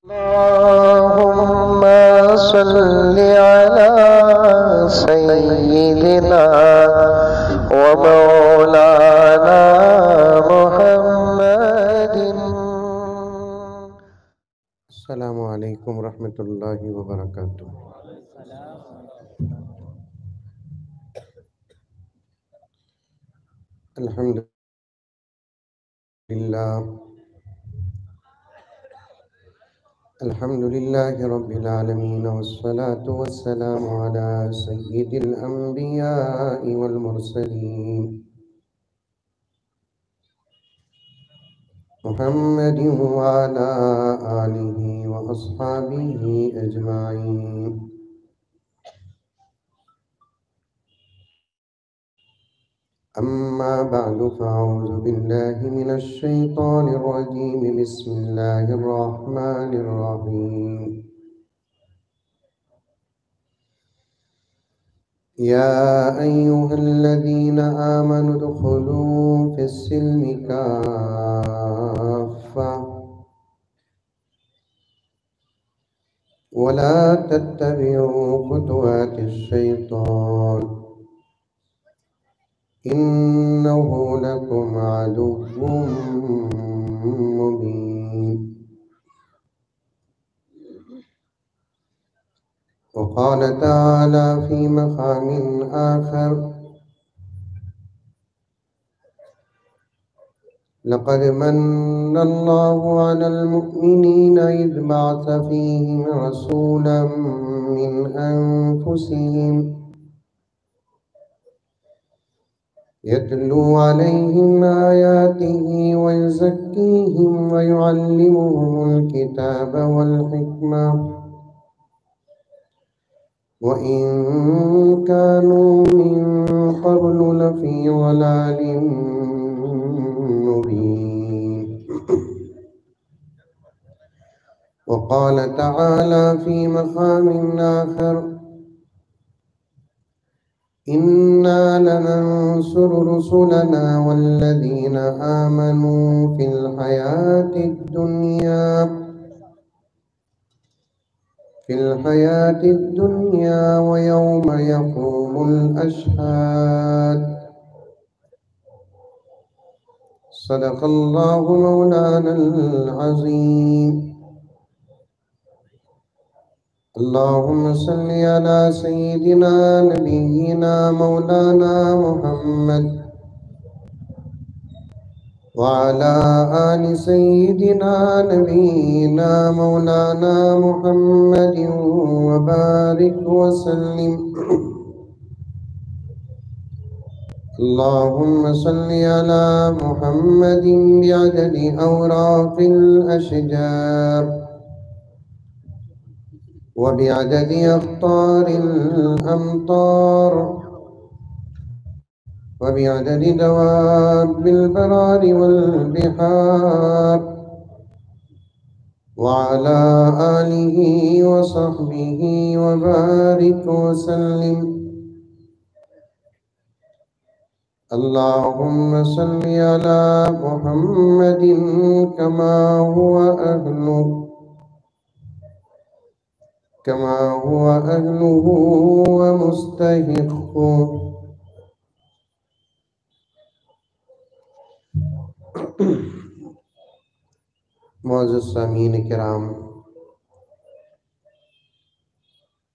اللهم صل على سيدنا ومولانا محمد. السلام علیکم ورحمۃ اللہ وبرکاتہ. الحمد لله رب العالمين، والصلاة والسلام على سيد الأنبياء والمرسلين محمد وعلى آله وأصحابه أجمعين. أما بعد، فأعوذ بالله من الشيطان الرجيم. بسم الله الرحمن الرحيم. يا أيها الذين آمنوا ادخلوا في السلم كافة ولا تتبعوا خطوات الشيطان إنه لكم عدو مبين. وقال تعالى في مقام آخر: لقد من الله على المؤمنين إذ بعث فيهم رسولا من أنفسهم يتلو عليهم آياته ويزكيهم ويعلمهم الكتاب والحكمة وإن كانوا من قبل لفي ضلال مبين. وقال تعالى في مقام آخر: إنا لننصر رسلنا والذين آمنوا في الحياة الدنيا ويوم يقوم الأشهاد. صدق الله مولانا العظيم. اللهم صل على سيدنا نبينا مولانا محمد وعلى آل سيدنا نبينا مولانا محمد وبارك وسلم. اللهم صل على محمد بعدد أوراق الأشجار وبعدد أقطار الأمطار وبعدد دواب البرار والبحار وعلى آله وصحبه وبارك وسلم. اللهم صل على محمد كما هو أهله ومستحقه. معزز سامعین کرام،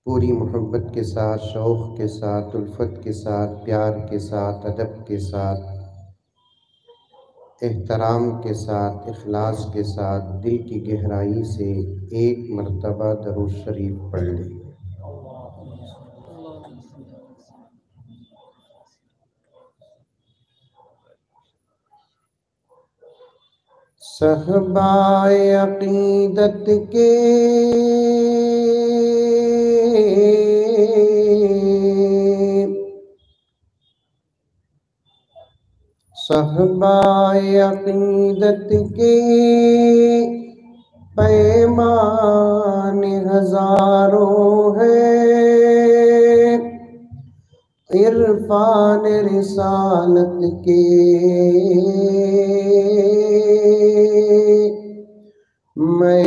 پوری محبت کے ساتھ، شوق کے ساتھ، الفت کے ساتھ، پیار کے ساتھ، ادب کے ساتھ، احترام کے ساتھ، اخلاص کے ساتھ، دل کی گہرائی سے ایک مرتبہ درود شریف پڑھ لیں. صحبائے عقیدت کے پیمان ہزاروں ہے، عرفان رسالت کے میں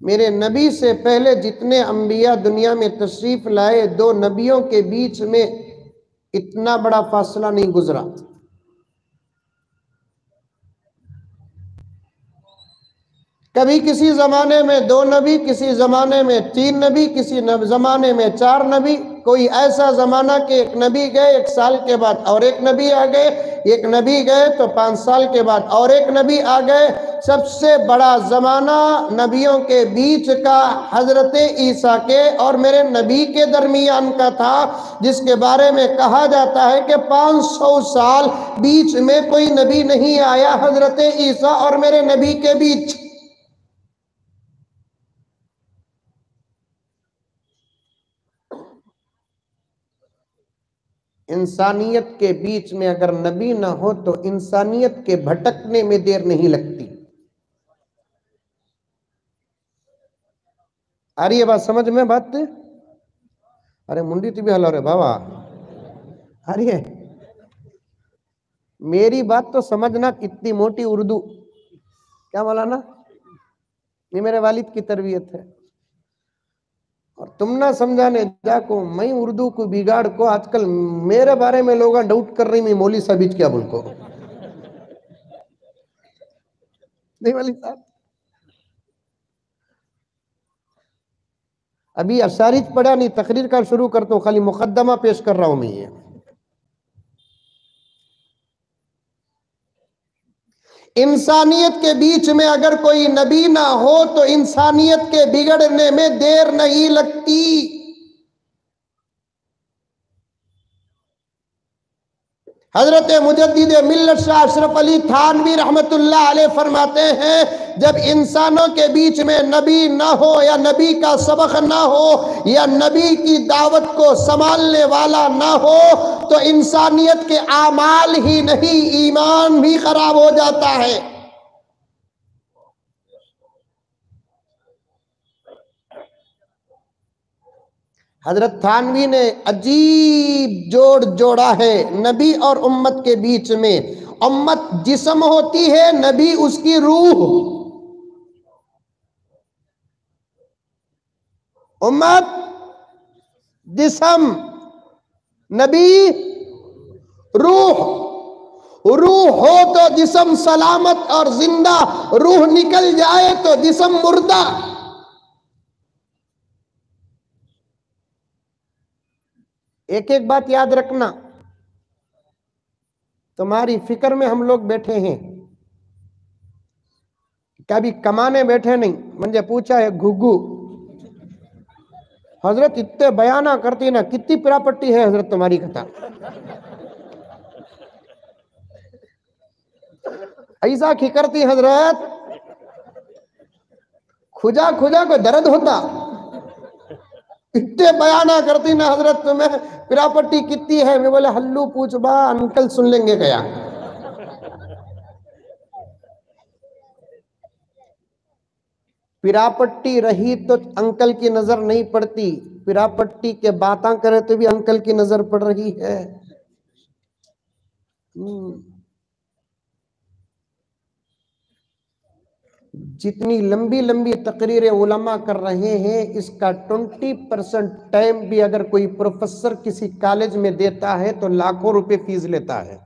میرے نبی سے پہلے جتنے انبیاء دنیا میں تشریف لائے، دو نبیوں کے بیچ میں اتنا بڑا فاصلہ نہیں گزرا۔ کبھی کسی زمانے میں 2 نبی، کسی زمانے میں 3 نبی، کسی زمانے میں 4 نبی، کوئی ایسا زمانہ کہ ایک نبی گئے 1 سال کے بعد اور ایک نبی آ گئے، ایک نبی گئے تو 5 سال کے بعد اور ایک نبی آ گئے۔ سب سے بڑا زمانہ نبیوں کے بیچ کا حضرت عیسیٰ کے اور میرے نبی کے درمیان کا تھا، جس کے بارے میں کہا جاتا ہے کہ 500 سال بیچ میں کوئی نبی نہیں آیا حضرت عیسیٰ اور میرے نبی کے بیچ۔ انسانیت کے بیچ میں اگر نبی نہ ہو تو انسانیت کے بھٹکنے میں دیر نہیں لگتی۔ آ رہی ہے بات سمجھ میں؟ بات ارے منڈی تو بھی حل ہو رہے بابا، آ رہی ہے میری بات تو سمجھنا۔ اتنی موٹی اردو کیا مولانا، یہ میرے والد کی تربیت ہے، اور تم نہ سمجھانے جا کو میں اردو کو بگاڑ کو آج کل میرے بارے میں لوگاں ڈاؤٹ کر رہی میں مولوی صاحب کیا بول کو نہیں مولوی صاحب ابھی اشارت پڑھا نہیں، تقریر کا شروع کرتا ہوں، خالی مقدمہ پیش کر رہا ہوں میں۔ یہ انسانیت کے بیچ میں اگر کوئی نبی نہ ہو تو انسانیت کے بگڑنے میں دیر نہیں لگتی۔ حضرت مجدد ملت شاہ اشرف علی تھانوی رحمت اللہ علیہ فرماتے ہیں، جب انسانوں کے بیچ میں نبی نہ ہو یا نبی کا سبق نہ ہو یا نبی کی دعوت کو سنبھالنے والا نہ ہو تو انسانیت کے اعمال ہی نہیں ایمان بھی خراب ہو جاتا ہے۔ حضرت تھانوی نے عجیب جوڑ جوڑا ہے نبی اور امت کے بیچ میں۔ امت جسم ہوتی ہے، نبی اس کی روح۔ امت جسم، نبی روح۔ روح ہو تو جسم سلامت اور زندہ، روح نکل جائے تو جسم مردہ۔ ایک ایک بات یاد رکھنا، تمہاری فکر میں ہم لوگ بیٹھے ہیں، کبھی کمانے بیٹھے نہیں۔ مجھے پوچھا ہے گھگو، حضرت اتنے بیانہ کرتی نا، کتنی پراپرٹی ہے حضرت تمہاری کتا؟ ایسا کی کرتی حضرت، کھجا کھجا کو درد ہوتا، اتنے بیانہ کرتی نا حضرت تمہیں پراپرٹی کتنی ہے؟ میں بولے ہلو پوچھ با انکل سن لیں گے گیا۔ پراپرٹی رہی تو انکل کی نظر نہیں پڑتی، پراپرٹی کے باتاں کرے تو بھی انکل کی نظر پڑ رہی ہے۔ جتنی لمبی لمبی تقریریں علماء کر رہے ہیں، اس کا 20% ٹائم بھی اگر کوئی پروفیسر کسی کالج میں دیتا ہے تو لاکھوں روپے فیس لیتا ہے،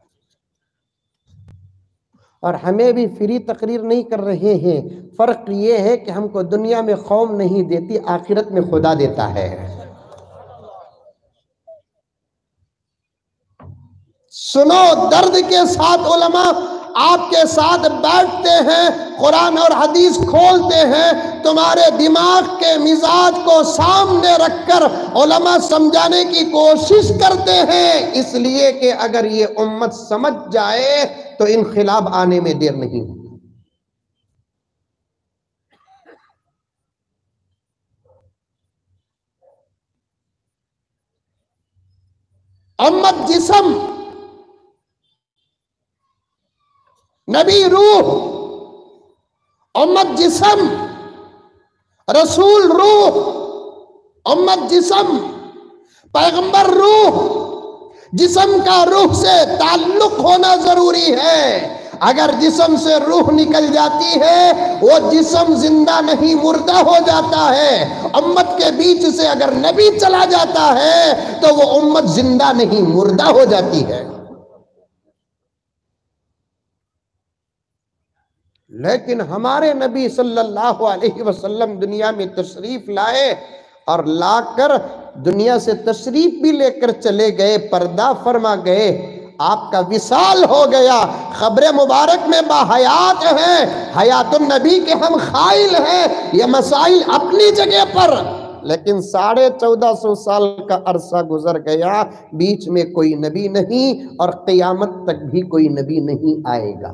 اور ہمیں بھی فری تقریر نہیں کر رہے ہیں۔ فرق یہ ہے کہ ہم کو دنیا میں قوم نہیں دیتی، آخرت میں خدا دیتا ہے۔ سنو، درد کے ساتھ علماء آپ کے ساتھ بیٹھتے ہیں، قرآن اور حدیث کھولتے ہیں، تمہارے دماغ کے مزاج کو سامنے رکھ کر علماء سمجھانے کی کوشش کرتے ہیں، اس لیے کہ اگر یہ امت سمجھ جائے تو انقلاب آنے میں دیر نہیں ہوگی۔ امت جسم، نبی روح۔ امت جسم، رسول روح۔ امت جسم، پیغمبر روح۔ جسم کا روح سے تعلق ہونا ضروری ہے۔ اگر جسم سے روح نکل جاتی ہے وہ جسم زندہ نہیں مردہ ہو جاتا ہے۔ امت کے بیچ سے اگر نبی چلا جاتا ہے تو وہ امت زندہ نہیں مردہ ہو جاتی ہے۔ لیکن ہمارے نبی صلی اللہ علیہ وسلم دنیا میں تشریف لائے اور لا کر دنیا سے تشریف بھی لے کر چلے گئے، پردہ فرما گئے، آپ کا وصال ہو گیا، خبر مبارک میں باحیات ہیں، حیات النبی کے ہم خائل ہیں۔ یہ مسائل اپنی جگہ پر، لیکن 1450 سال کا عرصہ گزر گیا، بیچ میں کوئی نبی نہیں اور قیامت تک بھی کوئی نبی نہیں آئے گا۔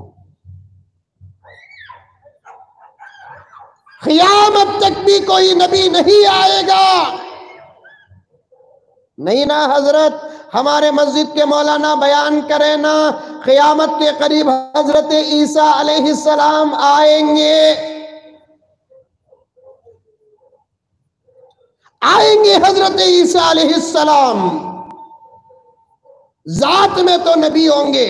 قیامت تک بھی کوئی نبی نہیں آئے گا۔ نہیں نا حضرت، ہمارے مسجد کے مولانا بیان کریں نا، قیامت کے قریب حضرت عیسیٰ علیہ السلام آئیں گے، آئیں گے حضرت عیسیٰ علیہ السلام، ذات میں تو نبی ہوں گے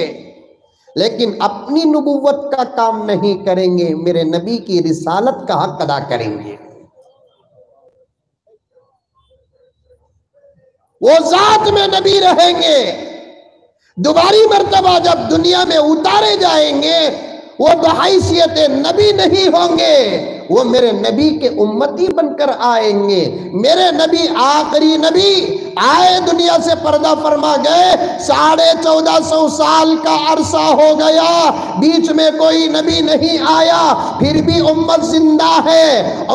لیکن اپنی نبوت کا کام نہیں کریں گے، میرے نبی کی رسالت کا حق ادا کریں گے۔ وہ ذات میں نبی رہیں گے، دوباری مرتبہ جب دنیا میں اتارے جائیں گے وہ بحیثیت نبی نہیں ہوں گے، وہ میرے نبی کے امتی بن کر آئیں گے۔ میرے نبی آخری نبی آئے، دنیا سے پردہ فرما گئے، 1450 سال کا عرصہ ہو گیا، بیچ میں کوئی نبی نہیں آیا، پھر بھی امت زندہ ہے،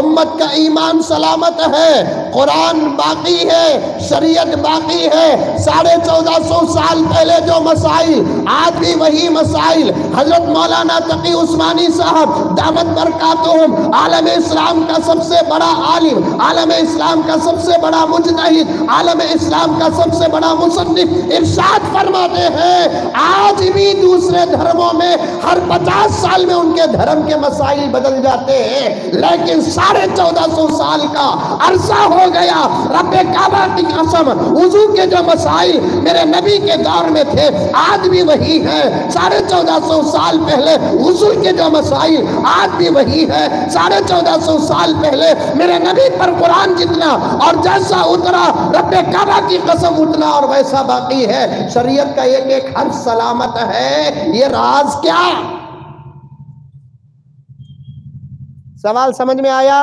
امت کا ایمان سلامت ہے، قرآن باقی ہے، شریعت باقی ہے۔ 1450 سال پہلے جو مسائل، آج بھی وہی مسائل۔ حضرت مولانا تقی عثمانی صاحب دامت برکاتہم، عالم اسلام کا سب سے بڑا عالم، عالم اسلام کا سب سے بڑا مجتہد، عالم اسلام کا سب سے بڑا مصنف، ارشاد فرماتے ہیں آج بھی دوسرے دھرموں میں ہر 50 سال میں ان کے دھرم کے مسائل بدل جاتے ہیں، لیکن 1450 سال کا عرصہ ہو گیا، رب کعبہ کی قسم وضو کے جو مسائل میرے نبی کے دور میں تھے آج بھی وہی ہے، 1450 سال پہلے غسل کے جو مسائل آج بھی وہی ہے، 1450 سال پہلے میرے نبی پر قرآن جتنا اور جیسا اترا رب کعبہ کی قسم اتنا اور ویسا باقی ہے، شریعت کا ایک ایک حرف سلامت ہے۔ یہ راز کیا؟ سوال سمجھ میں آیا؟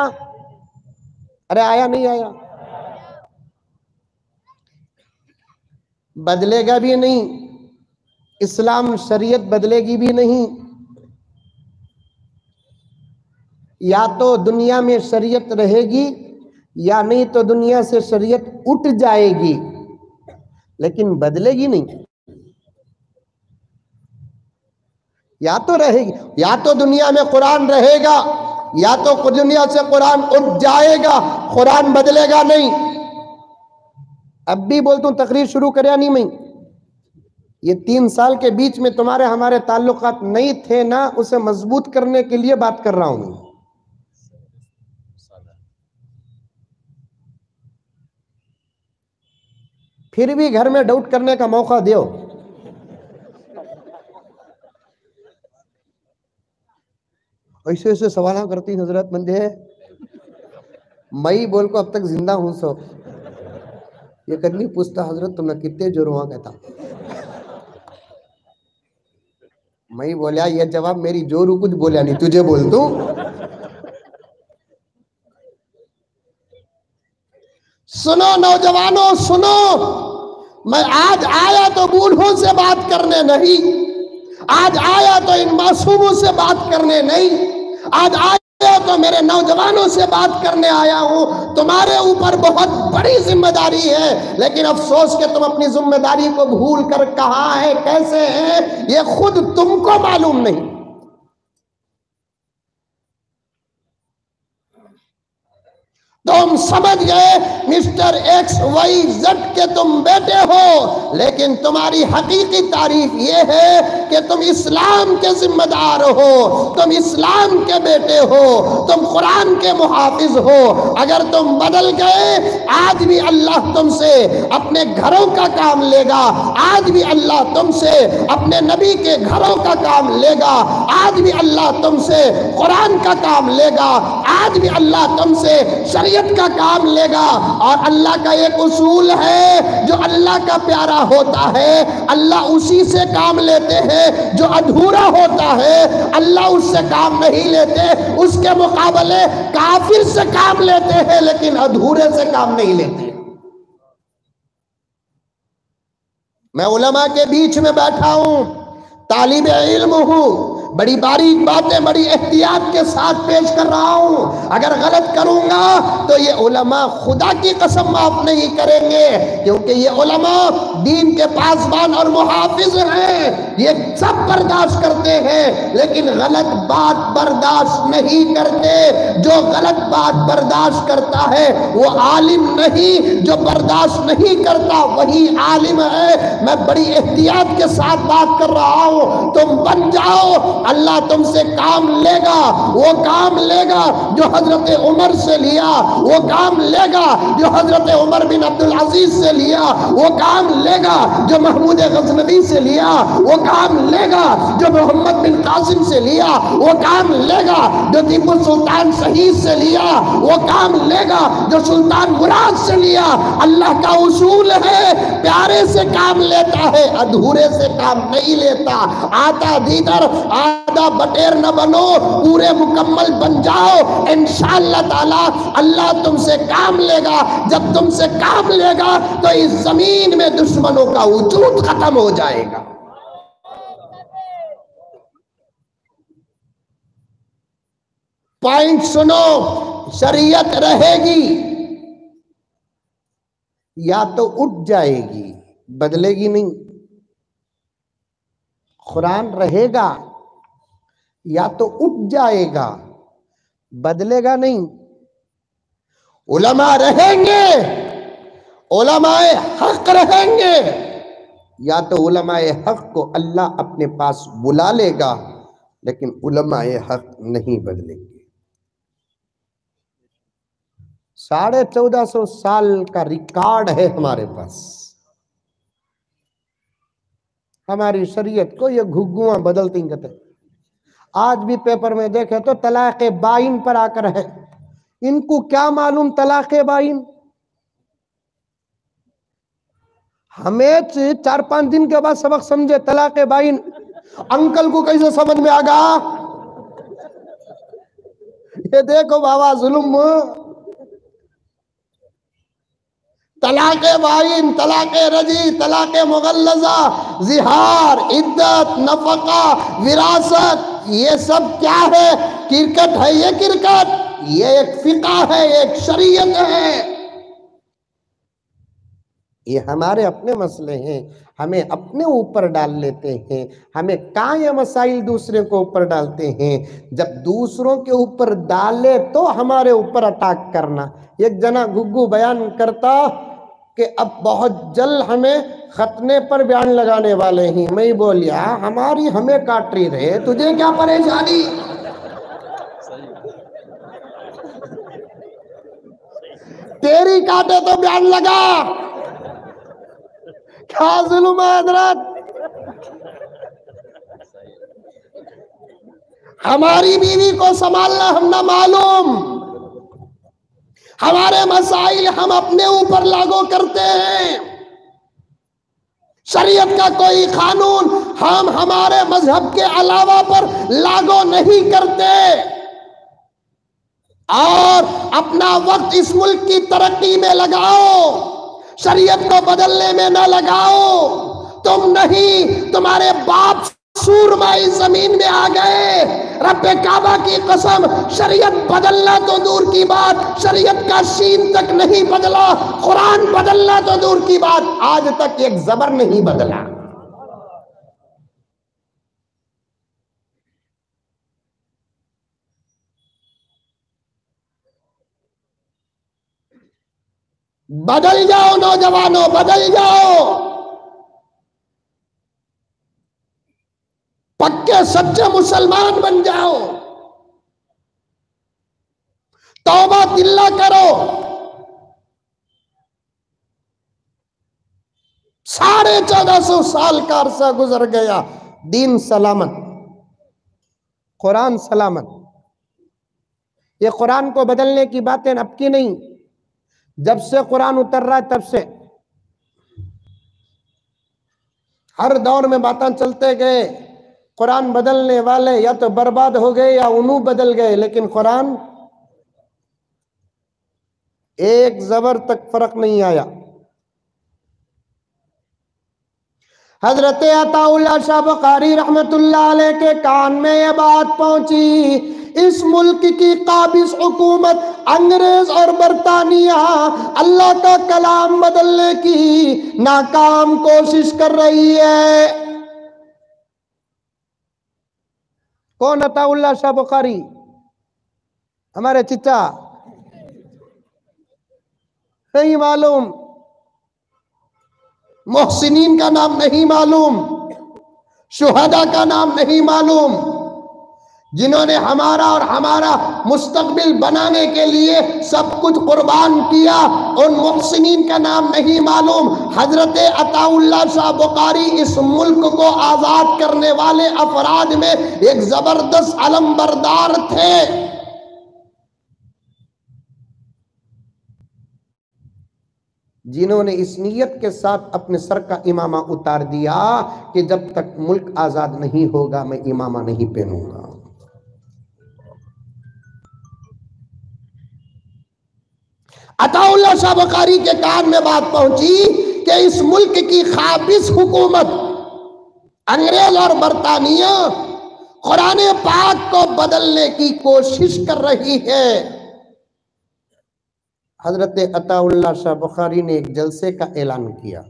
ارے آیا نہیں آیا؟ بدلے گا بھی نہیں، اسلام شریعت بدلے گی بھی نہیں، یا تو دنیا میں شریعت رہے گی یا نہیں تو دنیا سے شریعت اٹھ جائے گی، لیکن بدلے گی نہیں۔ یا تو رہے گی، یا تو دنیا میں قرآن رہے گا یا تو دنیا سے قرآن اٹھ جائے گا، قرآن بدلے گا نہیں۔ اب بھی بولتا ہوں تقریر شروع کریا نہیں میں، یہ 3 سال کے بیچ میں تمہارے ہمارے تعلقات نہیں تھے نا، اسے مضبوط کرنے کے لیے بات کر رہا ہوں۔ پھر بھی گھر میں ڈاؤٹ کرنے کا موقع دیو۔ ایسے ایسے سوالہ کرتی حضرت مندے ہے، میں بول کو اب تک زندہ ہوں سو یہ کدنی پوچھتا حضرت تم نے کتنے جو رواں کہتا، میں بولیا یہ جواب میری جورو کچھ بولیا نہیں تجھے بول دوں۔ سنو نوجوانوں سنو، میں آج آیا تو بوڑھوں سے بات کرنے نہیں، آج آیا تو ان معصوموں سے بات کرنے نہیں، آج آیا تو میرے نوجوانوں سے بات کرنے آیا ہوں۔ تمہارے اوپر بہت بڑی ذمہ داری ہے، لیکن افسوس کہ تم اپنی ذمہ داری کو بھول کر کہاں ہے کیسے ہے یہ خود تم کو معلوم نہیں۔ تم سمجھ گئے مسٹر ایکس وائی زڈ کے تم بیٹے ہو، لیکن تمہاری حقیقی تعریف یہ ہے کہ تم اسلام کے ذمہ دار ہو، تم اسلام کے بیٹے ہو، تم قرآن کے محافظ ہو۔ اگر تم بدل گئے، آج بھی اللہ تم سے اپنے گھروں کا کام لے گا، آج بھی اللہ تم سے اپنے نبی کے گھروں کا کام لے گا، آج بھی اللہ تم سے قرآن کا کام لے گا، آج بھی اللہ تم سے شریعت کا کام لے گا۔ اور اللہ کا ایک اصول ہے، جو اللہ کا پیارا ہوتا ہے اللہ اسی سے کام لیتے ہیں، جو ادھورا ہوتا ہے اللہ اس سے کام نہیں لیتے، اس کے مقابلے کافر سے کام لیتے ہیں لیکن ادھورے سے کام نہیں لیتے۔ میں علماء کے بیچ میں بیٹھا ہوں، طالب علم ہوں، بڑی باریک باتیں بڑی احتیاط کے ساتھ پیش کر رہا ہوں۔ اگر غلط کروں گا تو یہ علماء خدا کی قسم معاف نہیں کریں گے، کیونکہ یہ علماء دین کے پاسبان اور محافظ ہیں، یہ سب برداشت کرتے ہیں لیکن غلط بات برداشت نہیں کرتے۔ جو غلط بات برداشت کرتا ہے وہ عالم نہیں، جو برداشت نہیں کرتا وہی عالم ہے۔ میں بڑی احتیاط کے ساتھ بات کر رہا ہوں، تم بن جاؤ، اللہ تم سے کام لے گا، وہ کام لے گا جو حضرت عمر سے لیا، وہ کام لے گا جو حضرت عمر بن عبدالعزیز سے لیا، وہ کام لے گا جو محمود غزنوی سے لیا، وہ کام لے گا جو محمد بن قاسم سے لیا، وہ کام لے گا جو ٹیپو سلطان شہید سے لیا، وہ کام لے گا جو سلطان مراد سے لیا۔ اللہ کا اصول ہے پیارے سے کام لیتا ہے، ادھورے سے کام نہیں لیتا۔ آتا دیدر آدھا بٹیر نہ بنو، پورے مکمل بن جاؤ، انشاءاللہ تعالی اللہ تم سے کام لے گا۔ جب تم سے کام لے گا تو اس زمین میں دشمنوں کا وجود ختم ہو جائے گا۔ پوائنٹ سنو، شریعت رہے گی یا تو اٹھ جائے گی، بدلے گی نہیں۔ قرآن رہے گا یا تو اٹھ جائے گا، بدلے گا نہیں۔ علماء رہیں گے، علماء حق رہیں گے، یا تو علماء حق کو اللہ اپنے پاس بلا لے گا لیکن علماء حق نہیں بدلیں گے۔ 1450 سال کا ریکارڈ ہے ہمارے پاس۔ ہماری شریعت کو یہ گھگواں بدلتی کہتے ہیں۔ آج بھی پیپر میں دیکھے تو طلاق بائن پر آ کر ہے، ان کو کیا معلوم طلاق بائن؟ ہمیں 4-5 دن کے بعد سبق سمجھے طلاق بائن، انکل کو کیسے سمجھ میں آگا؟ یہ دیکھو بابا ظلم، طلاق بائن، طلاق رجی، طلاق مغلظہ، زہار، عدت، نفقہ، وراثت، یہ سب کیا ہے؟ کرکٹ ہے یہ کرکٹ؟ یہ ایک فقہ ہے، ایک شریعت ہے۔ یہ ہمارے اپنے مسئلے ہیں، ہمیں اپنے اوپر ڈال لیتے ہیں، ہمیں کہاں یہ مسائل دوسرے کو اوپر ڈالتے ہیں؟ جب دوسروں کے اوپر ڈالے تو ہمارے اوپر اٹیک کرنا۔ ایک جنا گگو بیان کرتا کہ اب بہت جلد ہمیں ختنے پر بیان لگانے والے ہیں۔ میں ہی بولیا ہماری ہمیں کاٹ رہی رہے، تجھے کیا پریشانی؟ تیری کاٹے تو بیان لگا، کیا ظلم ہے حضرت؟ ہماری بیوی کو سنبھالنا ہم نہ معلوم، ہمارے مسائل ہم اپنے اوپر لاگو کرتے ہیں، شریعت کا کوئی قانون ہم ہمارے مذہب کے علاوہ پر لاگو نہیں کرتے، اور اپنا وقت اس ملک کی ترقی میں لگاؤ، شریعت کو بدلنے میں نہ لگاؤ۔ تم نہیں، تمہارے باپ سورما اس زمین میں آ گئے، رب کعبہ کی قسم، شریعت بدلنا تو دور کی بات، شریعت کا شین تک نہیں بدلا، قرآن بدلنا تو دور کی بات، آج تک ایک زبر نہیں بدلا۔ بدل جاؤ نوجوانوں، بدل جاؤ، پکے سچے مسلمان بن جاؤ، توبہ دلہ کرو۔ 1450 سال کا عرصہ گزر گیا، دین سلامت، قرآن سلامت۔ یہ قرآن کو بدلنے کی باتیں اب کی نہیں، جب سے قرآن اتر رہا ہے تب سے ہر دور میں باتیں چلتے گئے۔ قرآن بدلنے والے یا تو برباد ہو گئے یا انہوں بدل گئے، لیکن قرآن ایک زبر تک فرق نہیں آیا۔ حضرت عطا اللہ شاہ بخاری رحمت اللہ علیہ کے کان میں یہ بات پہنچی، اس ملک کی قابض حکومت انگریز اور برطانیہ اللہ کا کلام بدلنے کی ناکام کوشش کر رہی ہے۔ کون عطا اللہ شاہ بخاری؟ ہمارے چچا؟ نہیں معلوم، محسنین کا نام نہیں معلوم، شہداء کا نام نہیں معلوم، جنہوں نے ہمارا اور ہمارا مستقبل بنانے کے لیے سب کچھ قربان کیا، ان محسنین کا نام نہیں معلوم۔ حضرت عطا اللہ شاہ بخاری اس ملک کو آزاد کرنے والے افراد میں ایک زبردست علم بردار تھے۔ جنہوں نے اس نیت کے ساتھ اپنے سر کا امامہ اتار دیا کہ جب تک ملک آزاد نہیں ہوگا میں امامہ نہیں پہنوں گا۔ عطا اللہ شاہ بخاری کے کان میں بات پہنچی کہ اس ملک کی قابض حکومت انگریز اور برطانیہ قرآن پاک کو بدلنے کی کوشش کر رہی ہے۔ حضرت عطا اللہ شاہ بخاری نے ایک جلسے کا اعلان کیا۔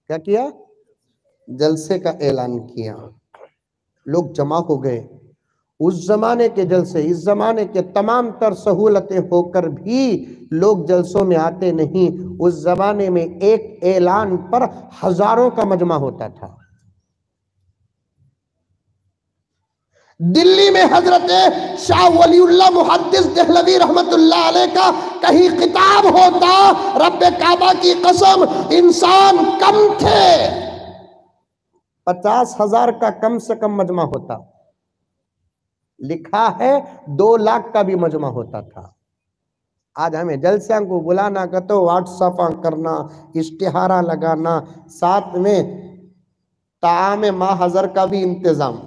کیا کیا؟ جلسے کا اعلان کیا۔ لوگ جمع ہو گئے۔ اس زمانے کے جلسے، اس زمانے کے تمام تر سہولتیں ہو کر بھی لوگ جلسوں میں آتے نہیں۔ اس زمانے میں ایک اعلان پر ہزاروں کا مجمع ہوتا تھا۔ دلی میں حضرت شاہ ولی اللہ محدث دہلوی رحمت اللہ علیہ کا کہیں خطاب ہوتا، رب کعبہ کی قسم انسان کم تھے، 50,000 کا کم سے کم مجمع ہوتا۔ لکھا ہے 2 لاکھ کا بھی مجمع ہوتا تھا۔ آج ہمیں جلسیاں کو بلانا کہ تو واٹس ایپ کرنا، اشتہارہ لگانا، ساتھ میں طعام ماہ حضر کا بھی انتظام،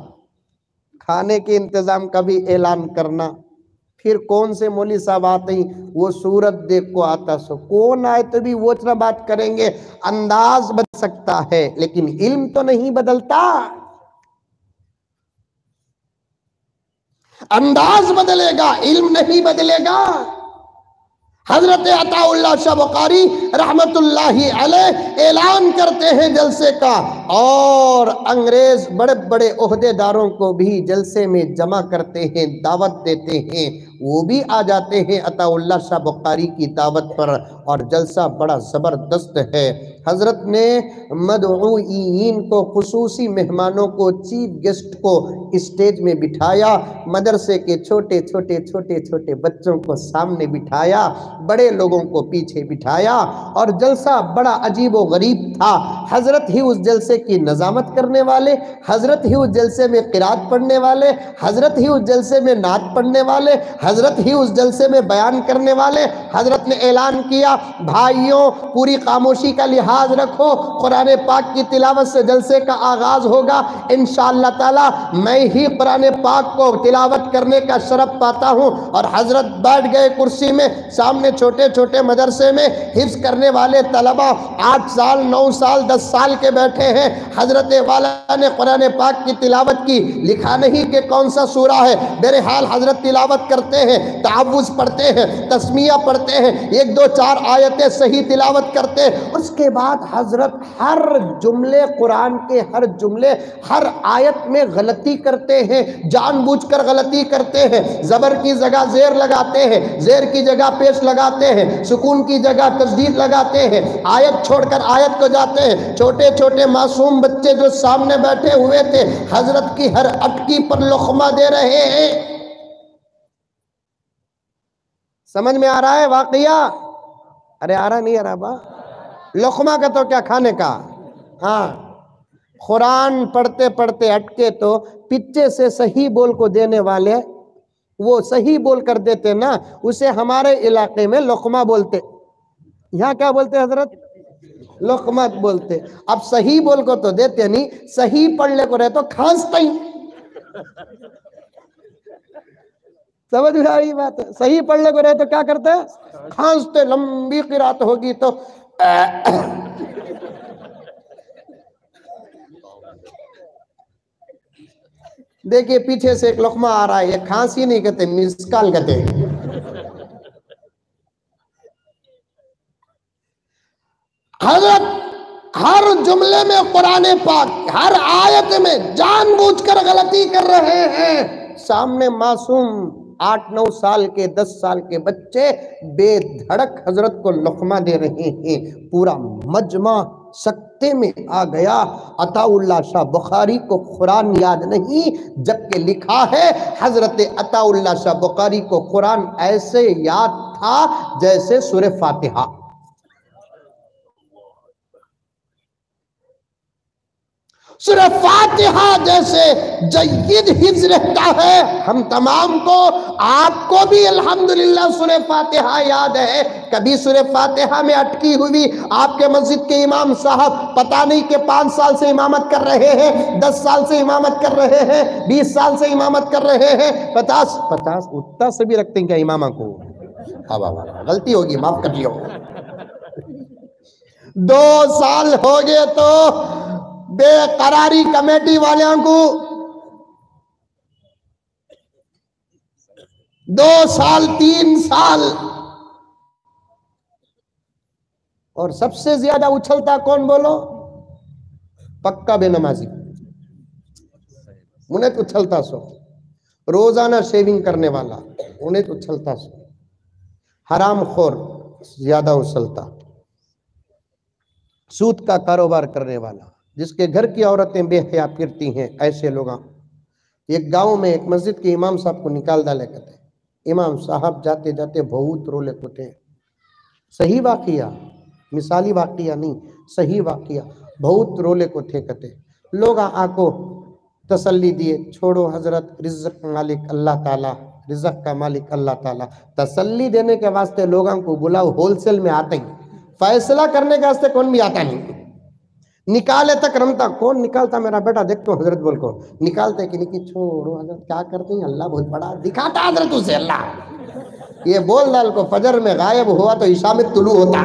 کھانے کے انتظام کا بھی اعلان کرنا۔ پھر کون سے مولوی صاحب آتے ہیں، وہ صورت دیکھ کو آتا سو، کون آئے تو بھی وہ اتنا بات کریں گے۔ انداز بدل سکتا ہے لیکن علم تو نہیں بدلتا۔ انداز بدلے گا، علم نہیں بدلے گا۔ حضرت عطا اللہ شاہ بخاری رحمت اللہ علیہ اعلان کرتے ہیں جلسے کا، اور انگریز بڑے بڑے عہدیداروں کو بھی جلسے میں جمع کرتے ہیں، دعوت دیتے ہیں، وہ بھی آ جاتے ہیں عطا اللہ شاہ بخاری کی دعوت پر، اور جلسہ بڑا زبردست ہے۔ حضرت نے مدعوئین کو، خصوصی مہمانوں کو، چیف گیسٹ کو اسٹیج میں بٹھایا، مدرسے کے چھوٹے چھوٹے بچوں کو سامنے بٹھایا، بڑے لوگوں کو پیچھے بٹھایا، اور جلسہ بڑا عجیب و غریب تھا۔ حضرت ہی اس جلسے کی نظامت کرنے والے، حضرت ہی اس جلسے میں قرات پڑھنے والے، حضرت ہی اس جلسے میں نعت پڑھنے والے، حضرت ہی اس جلسے میں بیان کرنے والے۔ حضرت نے اعلان کیا، بھائیوں پوری خاموشی کا لحاظ رکھو، قرآن پاک کی تلاوت سے جلسے کا آغاز ہوگا۔ انشاءاللہ تعالی میں ہی قرآن پاک کو تلاوت کرنے کا شرف پاتا ہوں۔ اور حضرت بیٹھ گئے کرسی میں، سامنے چھوٹے چھوٹے مدرسے میں حفظ کرنے والے طلبہ 8 سال 9 سال 10 سال کے بیٹھے ہیں۔ حضرت والا نے قرآن پاک کی تلاوت کی، لکھا نہیں کہ کون سا سورہ ہے، بہرحال حضرت تلاوت کرتے ہیں، تعوذ پڑھتے ہیں، تسمیہ پڑھتے ہیں، 1 2 4 آیتیں صحیح تلاوت کرتے ہیں۔ اس کے بعد بعد حضرت ہر جملے قرآن کے ہر جملے ہر آیت میں غلطی کرتے ہیں، جان بوجھ کر غلطی کرتے ہیں، زبر کی جگہ زیر لگاتے ہیں، زیر کی جگہ پیش لگاتے ہیں، سکون کی جگہ تشدید لگاتے ہیں، آیت چھوڑ کر آیت کو جاتے ہیں۔ چھوٹے چھوٹے معصوم بچے جو سامنے بیٹھے ہوئے تھے حضرت کی ہر اٹکی پر لقمہ دے رہے ہیں۔ سمجھ میں آ رہا ہے واقعہ؟ ارے آ رہا نہیں آ رہا با؟ لقمہ کا تو کیا کھانے کا؟ ہاں، قرآن پڑھتے پڑھتے اٹکے تو پیچھے سے صحیح بول کو دینے والے وہ صحیح بول کر دیتے نا، اسے ہمارے علاقے میں لقمہ بولتے۔ یہاں کیا بولتے حضرت؟ لقمہ بولتے۔ اب صحیح بول کو تو دیتے نہیں، صحیح پڑھنے کو رہے تو کھانستا ہی۔ سمجھ میں آئی بات؟ صحیح پڑھنے کو رہے تو کیا کرتے ہیں؟ کھانستے۔ لمبی قرات ہوگی تو دیکھئے پیچھے سے ایک لقمہ آ رہا ہے، یہ کھانسی نہیں کہتے، مسکال کہتے ہیں۔ حضرت ہر جملے میں قرآن پاک ہر آیت میں جان بوجھ کر غلطی کر رہے ہیں۔ سامنے معصوم 8-9 سال کے 10 سال کے بچے بے دھڑک حضرت کو لقمہ دے رہے ہیں۔ پورا مجمع سکتے میں آ گیا۔ عطا اللہ شاہ بخاری کو قرآن یاد نہیں، جبکہ لکھا ہے حضرت عطا اللہ شاہ بخاری کو قرآن ایسے یاد تھا جیسے سورہ فاتحہ۔ سورہ فاتحہ جیسے جید حفظ رہتا ہے، ہم تمام کو، آپ کو بھی الحمدللہ سورہ فاتحہ یاد ہے۔ کبھی سورہ فاتحہ میں اٹکی ہوئی آپ کے مسجد کے امام صاحب پتہ نہیں کہ 5 سال سے امامت کر رہے ہیں، 10 سال سے امامت کر رہے ہیں، 20 سال سے امامت کر رہے ہیں، 50 اتنا سے بھی رکھتے ہیں کیا امامہ کو؟ غلطی ہوگی، معاف کر لیو۔ 2 سال ہو گئے تو بے قراری کمیٹی والوں کو 2 سال 3 سال، اور سب سے زیادہ اچھلتا کون بولو؟ پکا بے نمازی، انہیں تو اچھلتا سو، روزانہ شیونگ کرنے والا انہیں تو اچھلتا سو، حرام خور زیادہ اچھلتا، سود کا کاروبار کرنے والا، جس کے گھر کی عورتیں بے حیا پھرتی ہیں، ایسے لوگاں۔ ایک گاؤں میں ایک مسجد کے امام صاحب کو نکال ڈالے کہتے، امام صاحب جاتے جاتے بہت رولے کھوٹے، صحیح واقعہ، مثالی واقعہ نہیں، صحیح واقعہ، بہت رولے کو تھے کہتے۔ لوگ آکو تسلی دیے، چھوڑو حضرت، رزق کا مالک اللہ تعالیٰ، رزق کا مالک اللہ تعالیٰ۔ تسلی دینے کے واسطے لوگوں کو بلاؤ، ہول سیل میں آتے ہیں، فیصلہ کرنے کے واسطے کون بھی آتا نہیں۔ نکالے تک رمتا، کون نکالتا میرا بیٹا؟ دیکھتا ہوں حضرت بول کو نکالتے کہ نہیں، چھوڑو حضرت، کیا کرتے ہیں، اللہ بہت بڑا دکھاتا حضرت اسے اللہ۔ یہ بول ڈال کو فجر میں غائب ہوا تو عشاء میں طلوع ہوتا۔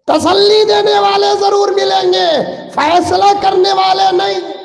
تسلی دینے والے ضرور ملیں گے، فیصلہ کرنے والے نہیں۔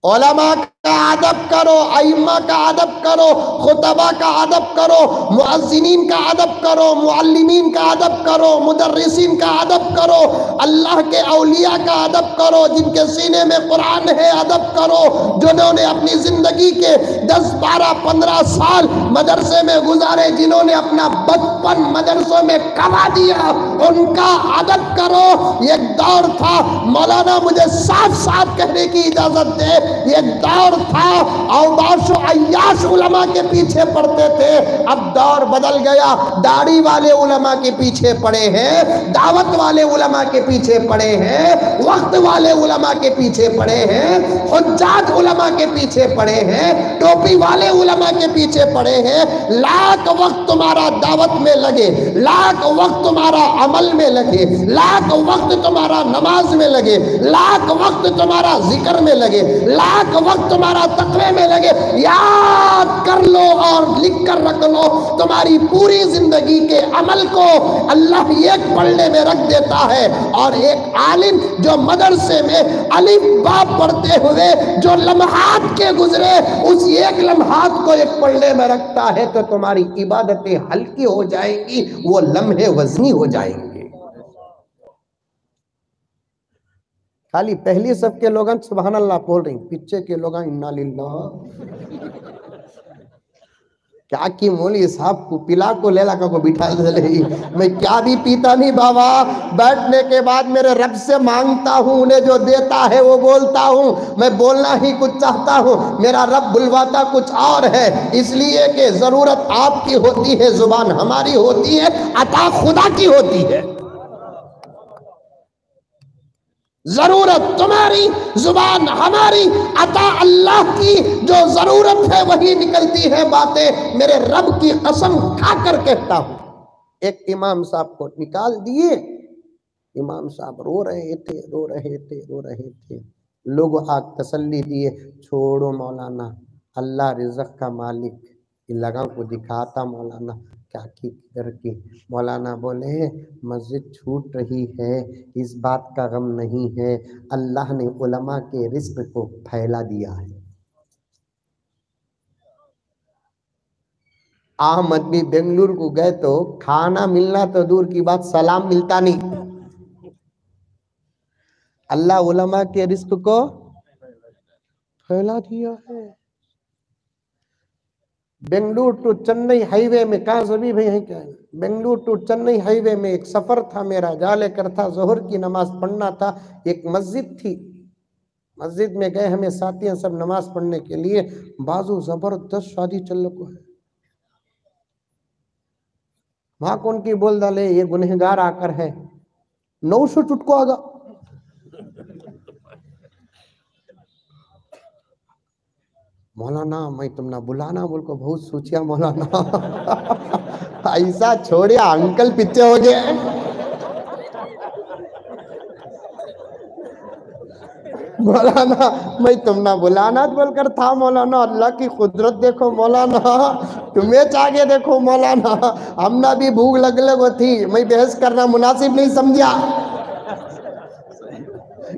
علماء کا ادب کرو، ائمہ کا ادب کرو، خطبہ کا ادب کرو، مؤذنین کا ادب کرو، معلمین کا ادب کرو، مدرسین کا ادب کرو، اللہ کے اولیاء کا ادب کرو، جن کے سینے میں قرآن ہے ادب کرو، جنہوں نے اپنی زندگی کے 10 12 15 سال مدرسے میں گزارے، جنہوں نے اپنا بچپن مدرسوں میں گنوا دیا، ان کا ادب کرو۔ یہ دور تھا، مولانا مجھے صاف صاف کہنے کی اجازت دے، یہ دور تھا اوباش و عیاش علماء کے پیچھے پڑتے تھے، اب دور بدل گیا، داڑھی والے علماء کے پیچھے پڑے ہیں، دعوت والے علماء کے پیچھے پڑے ہیں، وقت والے علماء کے پیچھے پڑے ہیں، حجاج علماء کے پیچھے پڑے ہیں، ٹوپی والے علماء کے پیچھے پڑے ہیں۔ لاکھ وقت تمہارا دعوت میں لگے، لاکھ وقت تمہارا عمل میں لگے، لاکھ وقت تمہارا نماز میں لگے، لاکھ وقت تمہارا ذکر میں لگے، لاکھ وقت تمہارا تقوی میں لگے، یاد یاد کر لو اور لکھ کر رکھ لو، تمہاری پوری زندگی کے عمل کو اللہ ایک پلڑے میں رکھ دیتا ہے، اور ایک عالم جو مدرسے میں الف با پڑھتے ہوئے جو لمحات کے گزرے اس ایک لمحات کو ایک پلڑے میں رکھتا ہے تو تمہاری عبادتیں ہلکی ہو جائیں گی، وہ لمحے وزنی ہو جائیں گے۔ خالی پہلی صف کے لوگاں سبحان اللہ بول رہی ہیں، پیچھے کے لوگاں انا للہ کیا کی مولی صاحب کو پلا کو لیلا کو بٹھا دے، میں کیا بھی پیتا نہیں بابا، بیٹھنے کے بعد میرے رب سے مانگتا ہوں، انہیں جو دیتا ہے وہ بولتا ہوں، میں بولنا ہی کچھ چاہتا ہوں، میرا رب بلواتا کچھ اور ہے، اس لیے کہ ضرورت آپ کی ہوتی ہے، زبان ہماری ہوتی ہے، عطا خدا کی ہوتی ہے۔ ضرورت تمہاری، زبان ہماری، عطا اللہ کی، جو ضرورت ہے وہی نکلتی ہے باتیں، میرے رب کی قسم کھا کر کہتا ہوں۔ ایک امام صاحب کو نکال دیے، امام صاحب رو رہے تھے، لوگ آگ تسلی دیے، چھوڑو مولانا، اللہ رزق کا مالک، لگاں کو دکھاتا مولانا کیا کی کر کی۔ مولانا بولے مسجد چھوٹ رہی ہے اس بات کا غم نہیں ہے، اللہ نے علماء کے رزق کو پھیلا دیا ہے۔ احمد بھی بنگلور کو گئے تو کھانا ملنا تو دور کی بات، سلام ملتا نہیں۔ اللہ علماء کے رزق کو پھیلا دیا ہے۔ بنگلور ٹو چنئی ہائی وے میں، کہاں زبی بھائی ہیں کیا، بنگلور ٹو چنئی ہائی وے میں ایک سفر تھا میرا، جا لے کر تھا، ظہر کی نماز پڑھنا تھا، ایک مسجد تھی، مسجد میں گئے ہمیں ساتھیاں سب نماز پڑھنے کے لیے، بازو زبردست شادی چل کو ہے، وہاں کون کی بول ڈالے یہ گنہگار آ کر ہے، 900 چٹکو آگا، مولانا میں تم نہ بلانا بول کو بہت سوچیا مولانا ایسا چھوڑیا انکل پیچھے ہو گئے، مولانا میں تم نہ بلانا بول کر تھا مولانا، اللہ کی قدرت دیکھو مولانا، تمہیں چاہیے دیکھو مولانا، ہم نہ بھی بھوک لگو تھی، میں بحث کرنا مناسب نہیں سمجھا،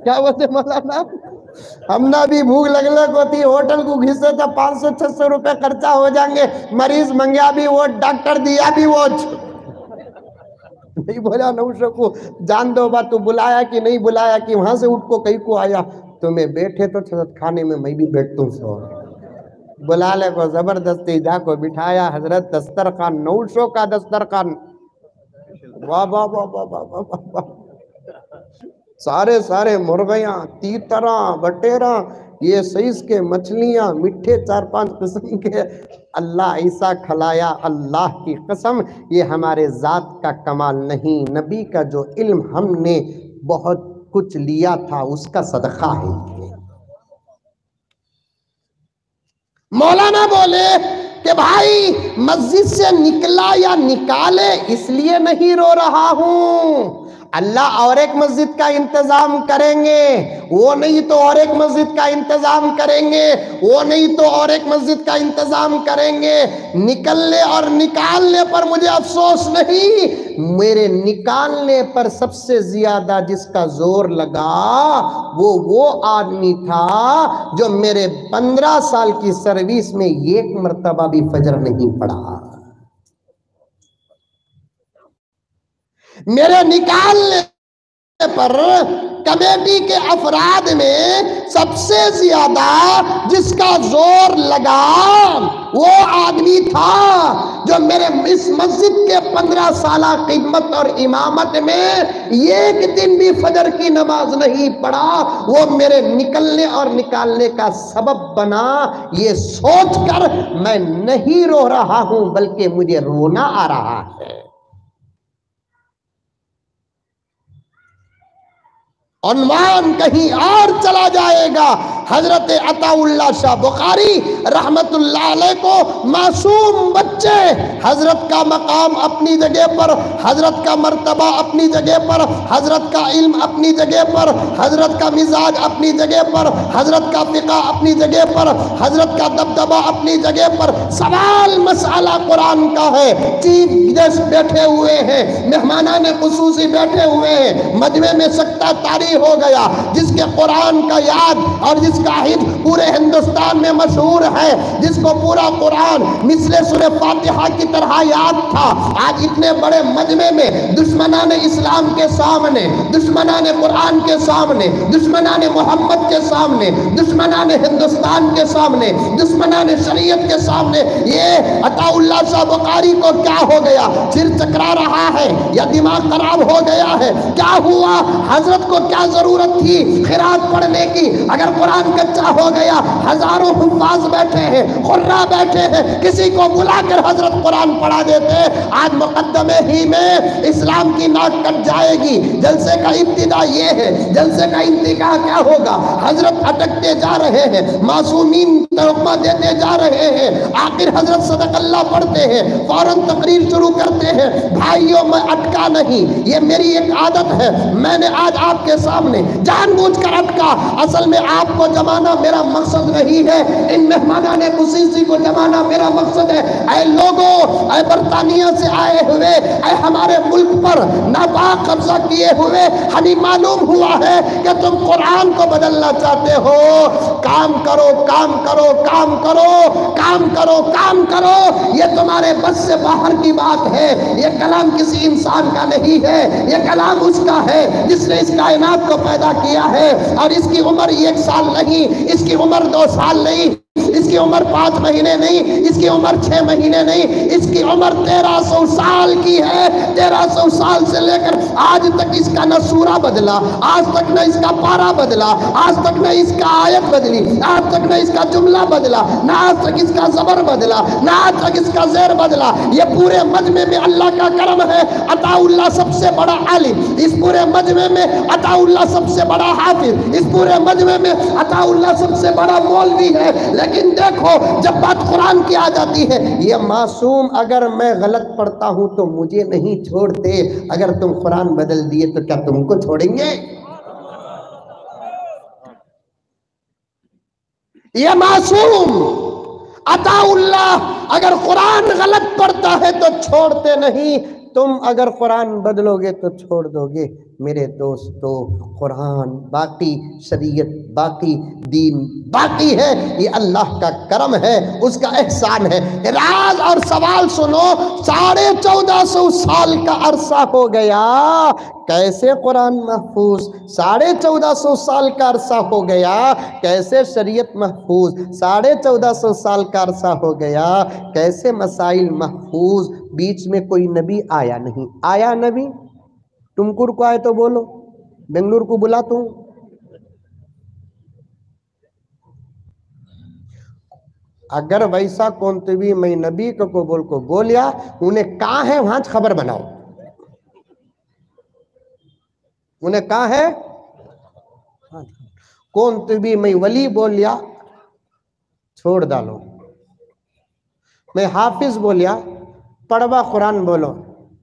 کیا بولتے مولانا، ہم نہ بھی بھوک لگنے کو تھی، ہوٹل کو گھسے تھا 500-600 روپے خرچہ ہو جائیں گے، مریض منگیا بھی وہ، ڈاکٹر دیا بھی وہ، نہیں بولا 900 کو جان دو بات، تو بلایا کہ نہیں بلایا کہ وہاں سے اٹھ کو کہیں کو آیا، تمہیں بیٹھے تو چھت کھانے میں بھی بیٹھتا ہوں سو، بلا لے کو زبردستی جا کو بٹھایا، حضرت دسترخوان 900 کا دسترخوان، واہ واہ واہ واہ واہ واہ واہ، سارے مرغیاں، تیتراں، بٹیراں، یہ سائز کے مچھلیاں، مٹھے 4-5 قسم کے، اللہ ایسا کھلایا، اللہ کی قسم یہ ہمارے ذات کا کمال نہیں، نبی کا جو علم ہم نے بہت کچھ لیا تھا اس کا صدقہ ہے۔ مولانا بولے کہ بھائی مسجد سے نکلا یا نکالے اس لیے نہیں رو رہا ہوں، اللہ اور ایک مسجد کا انتظام کریں گے، وہ نہیں تو اور ایک مسجد کا انتظام کریں گے، وہ نہیں تو اور ایک مسجد کا انتظام کریں گے، نکلنے اور نکالنے پر مجھے افسوس نہیں، میرے نکالنے پر سب سے زیادہ جس کا زور لگا وہ آدمی تھا جو میرے 15 سال کی سروس میں ایک مرتبہ بھی فجر نہیں پڑھا، میرے نکالنے پر کمیٹی کے افراد میں سب سے زیادہ جس کا زور لگا وہ آدمی تھا جو میرے اس مسجد کے 15 سالہ خدمت اور امامت میں ایک دن بھی فجر کی نماز نہیں پڑھا، وہ میرے نکلنے اور نکالنے کا سبب بنا، یہ سوچ کر میں نہیں رو رہا ہوں بلکہ مجھے رونا آ رہا ہے۔ عنوان کہیں اور چلا جائے گا۔ حضرت عطا اللہ شاہ بخاری رحمت اللہ علیہ کو معصوم بچے، حضرت کا مقام اپنی جگہ پر، حضرت کا مرتبہ اپنی جگہ پر، حضرت کا علم اپنی جگہ پر، حضرت کا مزاج اپنی جگہ پر، حضرت کا فقہ اپنی جگہ پر، حضرت کا دبدبہ اپنی جگہ پر۔ سوال مسئلہ قرآن کا ہے، چیف گیسٹ بیٹھے ہوئے ہیں، مہمانان خصوصی بیٹھے ہوئے ہیں، مجمع میں سکتہ طاری ہو گیا، جس کے قرآن کا یاد اور جس کا حفظ پورے ہندوستان میں مشہور ہے، جس کو پورا قرآن مثل سورہ فاتحہ کی طرح یاد تھا، آج اتنے بڑے مجمع میں دشمنان اسلام کے سامنے، دشمنان قرآن کے سامنے، دشمنان محمد کے سامنے، دشمنان ہندوستان کے سامنے، دشمنان شریعت کے سامنے، یہ عطا اللہ شاہ بخاری کو کیا ہو گیا؟ سر چکرا رہا ہے یا دماغ خراب ہو گیا ہے؟ کیا ہوا؟ حضرت کو کیا ضرورت تھی قرات پڑھنے کی؟ اگر قرآن کچا ہو گیا، ہزاروں حفاظ بیٹھے ہیں، قرآ بیٹھے ہیں، کسی کو بلا کر حضرت قرآن پڑھا دیتے۔ آج مقدمے ہی میں اسلام کی ناک کٹ جائے گی۔ جلسے کا ابتدا یہ ہے، جلسے کا انتہا کیا ہوگا؟ حضرت اٹکتے جا رہے ہیں، معصومین ترقہ دیتے جا رہے ہیں، آخر حضرت صدق اللہ پڑھتے ہیں، فوراً تقریر شروع کرتے ہیں۔ بھائیوں میں اٹکا نہیں، یہ میری ایک عادت ہے، میں نے آج آپ کے سامنے جان بوجھ کر اٹکا۔ اصل میں آپ کو جمانا میرا مقصد نہیں ہے، ان مہمانان خصوصی کو جمانا میرا مقصد ہے۔ اے لوگوں، اے برطانیہ سے آئے ہوئے، اے ہمارے ملک پر ناپاک قبضہ کیے ہوئے، ہمیں معلوم ہوا ہے کہ تم قرآن کو بدلنا چاہتے ہو۔ کام کرو، کام کرو، کام کرو، کام کرو، کام کرو۔ یہ تمہارے بس سے باہر کی بات ہے، یہ کلام کسی انسان کا نہیں ہے، یہ کلام اس کا ہے جس نے اس کائنات کو پیدا کیا ہے، اور اس کی عمر 1 سال نہیں، اس کی عمر 2 سال نہیں، اس کی عمر 5 مہینے نہیں، اس کی عمر 6 مہینے نہیں، اس کی عمر 1300 سال کی ہے۔ 1300 سال سے لے کر آج تک اس کا نہ سورہ بدلا، آج تک نہ اس کا پارہ بدلا، آج تک نہ اس کا آیت بدلی، آج تک نہ اس کا جملہ بدلا، نہ آج تک اس کا زبر بدلا، نہ آج تک اس کا زیر بدلا۔ یہ پورے مجمع میں اللہ کا کرم ہے، عطا اللہ سب سے بڑا عالم، اس پورے مجمع میں عطا اللہ سب سے بڑا حافظ، اس پورے مجمع میں عطا اللہ سب سے بڑا مولوی ہے۔ لیکن دیکھو جب بات قرآن کی آ جاتی ہے، یہ معصوم اگر میں غلط پڑھتا ہوں تو مجھے نہیں چھوڑتے، اگر تم قرآن بدل دیے تو کیا تم کو چھوڑیں گے؟ یہ معصوم عطا اللہ اگر قرآن غلط پڑھتا ہے تو چھوڑتے نہیں، تم اگر قرآن بدلو گے تو چھوڑ دو گے۔ میرے دوستو، قرآن باقی، شریعت باقی، دین باقی ہے، یہ اللہ کا کرم ہے، اس کا احسان ہے۔ راز اور سوال سنو، 1450 سال کا عرصہ ہو گیا، کیسے قرآن محفوظ؟ 1450 سال کا عرصہ ہو گیا، کیسے شریعت محفوظ؟ 1450 سال کا عرصہ ہو گیا، کیسے مسائل محفوظ؟ بیچ میں کوئی نبی آیا نہیں۔ آیا نبی؟ تمکر کو آئے تو بولو، بنگلور کو بلاتا ہوں۔ اگر ویسا کونتے بھی میں نبی کو بول کو بولیا، انہیں کہاں ہے وہاں خبر بناؤ، انہیں کہاں ہے کونتے بھی میں ولی بولیا چھوڑ ڈالو، میں حافظ بولیا پڑھوا قرآن بولو،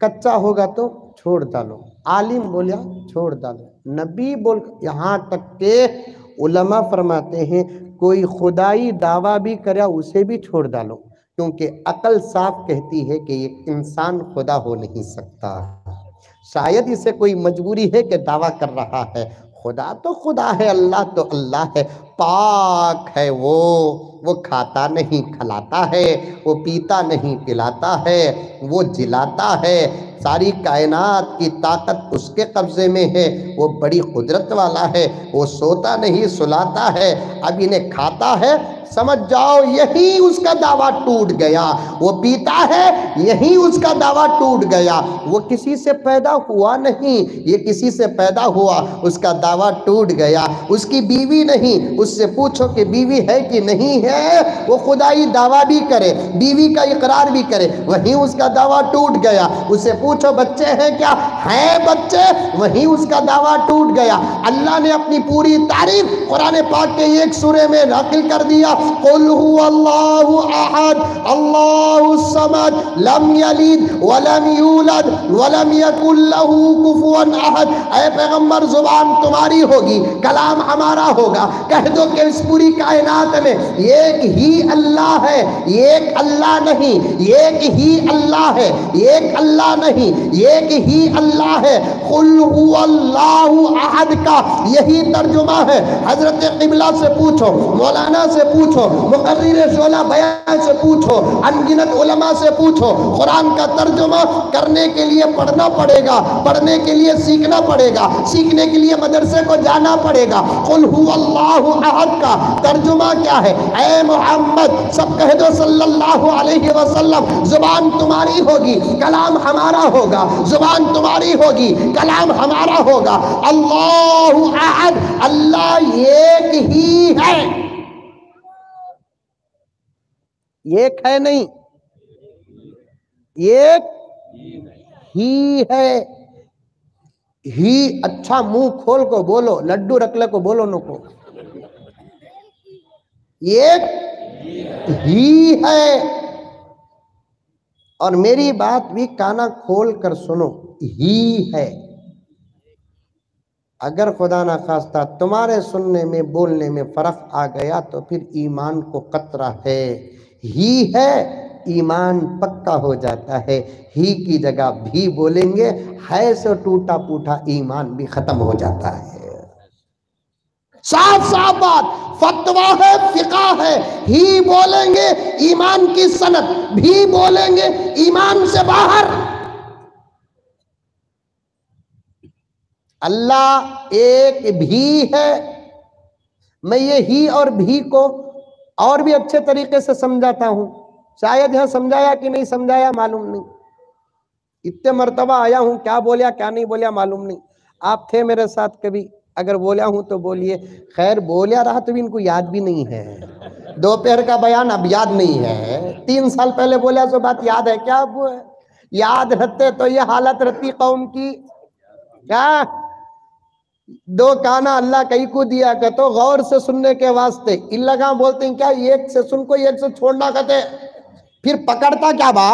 کچا ہوگا تو چھوڑ ڈالو، عالم بولیا چھوڑ ڈالو، نبی بول، یہاں تک کہ علماء فرماتے ہیں کوئی خدائی دعویٰ بھی کریا اسے بھی چھوڑ ڈالو، کیونکہ عقل صاف کہتی ہے کہ یہ انسان خدا ہو نہیں سکتا، شاید اسے کوئی مجبوری ہے کہ دعویٰ کر رہا ہے، خدا تو خدا ہے، اللہ تو اللہ ہے، پاک ہے وہ کھاتا نہیں کھلاتا ہے، وہ پیتا نہیں پلاتا ہے، وہ جلاتا ہے، ساری کائنات کی طاقت اس کے قبضے میں ہے، وہ بڑی قدرت والا ہے، وہ سوتا نہیں سلاتا ہے، اب انہیں کھاتا ہے، سمجھ جاؤ یہی اس کا دعویٰ ٹوٹ گیا، وہ پیتا ہے یہی اس کا دعویٰ ٹوٹ گیا، وہ کسی سے پیدا ہوا نہیں، یہ کسی سے پیدا ہوا، اس کا دعویٰ ٹوٹ گیا، اس کی بیوی نہیں، اس سے پوچھو کہ بیوی ہے کہ نہیں ہے، وہ خدائی دعویٰ بھی کرے، بیوی کا اقرار بھی کرے، وہیں اس کا دعویٰ ٹوٹ گیا، اسے پوچھو بچے ہیں کیا، ہے بچے، وہیں اس کا دعویٰ ٹوٹ گیا۔ اللہ نے اپنی پوری تعریف قرآن پاک کے ایک سورے میں ناقل کر دیا، قل هو اللہ احد اللہ الصمد لم یلد ولم یولد ولم یکن لہ کفوا احد۔ اے پیغمبر زبان تمہاری ہوگی، کلام ہمارا ہوگا، کہہ دو کہ اس پوری کائنات میں ایک ہی اللہ ہے، ایک اللہ نہیں، ایک ہی اللہ ہے، ایک اللہ نہیں، ایک ہی اللہ ہے۔ قل هو اللہ احد کا یہی ترجمہ ہے۔ حضرت قبلہ سے پوچھو، مولانا سے پوچھو، مقرر شعلہ بیان سے پوچھو، انگنت علماء سے پوچھو، قرآن کا ترجمہ کرنے کے لیے پڑھنا پڑے گا، پڑھنے کے لیے سیکھنا پڑے گا، سیکھنے کے لیے مدرسے کو جانا پڑے گا۔ قل هو اللہ احد کا ترجمہ کیا ہے؟ اے محمد سب کہہ دو صلی اللہ علیہ وسلم، زبان تمہاری ہوگی، کلام ہمارا ہوگا، زبان تمہاری ہوگی، کلام ہمارا ہوگا۔ اللہ احد، اللہ ایک ہی ہے، ایک ہے نہیں، ایک ہی ہے۔ ہی اچھا منہ کھول کو بولو، لڈو رکلے کو بولو نو کو، ایک ہی ہے۔ اور میری بات بھی کانا کھول کر سنو، ہی ہے۔ اگر خدا نہ خواستہ تمہارے سننے میں بولنے میں فرق آ گیا تو پھر ایمان کو خطرہ ہے۔ ہی ہے، ایمان پکا ہو جاتا ہے۔ ہی کی جگہ بھی بولیں گے، ہے سے ٹوٹا پوٹا ایمان بھی ختم ہو جاتا ہے۔ صاف صاف بات، فتویٰ ہے، فقہ ہے۔ ہی بولیں گے ایمان کی سند، بھی بولیں گے ایمان سے باہر۔ اللہ ایک بھی ہے۔ میں یہ ہی اور بھی کو اور بھی اچھے طریقے سے سمجھاتا ہوں، شاید یہاں سمجھایا کہ نہیں سمجھایا معلوم نہیں، اتنے مرتبہ آیا ہوں، کیا بولیا کیا نہیں بولیا معلوم نہیں۔ آپ تھے میرے ساتھ کبھی، اگر بولیا ہوں تو بولیے، خیر بولیا رہا تو بھی ان کو یاد بھی نہیں ہے، دوپہر کا بیان اب یاد نہیں ہے، 3 سال پہلے بولیا سو بات یاد ہے کیا؟ اب یاد رہتے تو یہ حالت رہتی قوم کی کیا؟ 2 کانا اللہ کئی کو دیا کہتو غور سے سننے کے واسطے، ان لگاں بولتے ہیں کیا ایک سے سن کو ایک سے چھوڑنا کہتے، پھر پکڑتا کیا با؟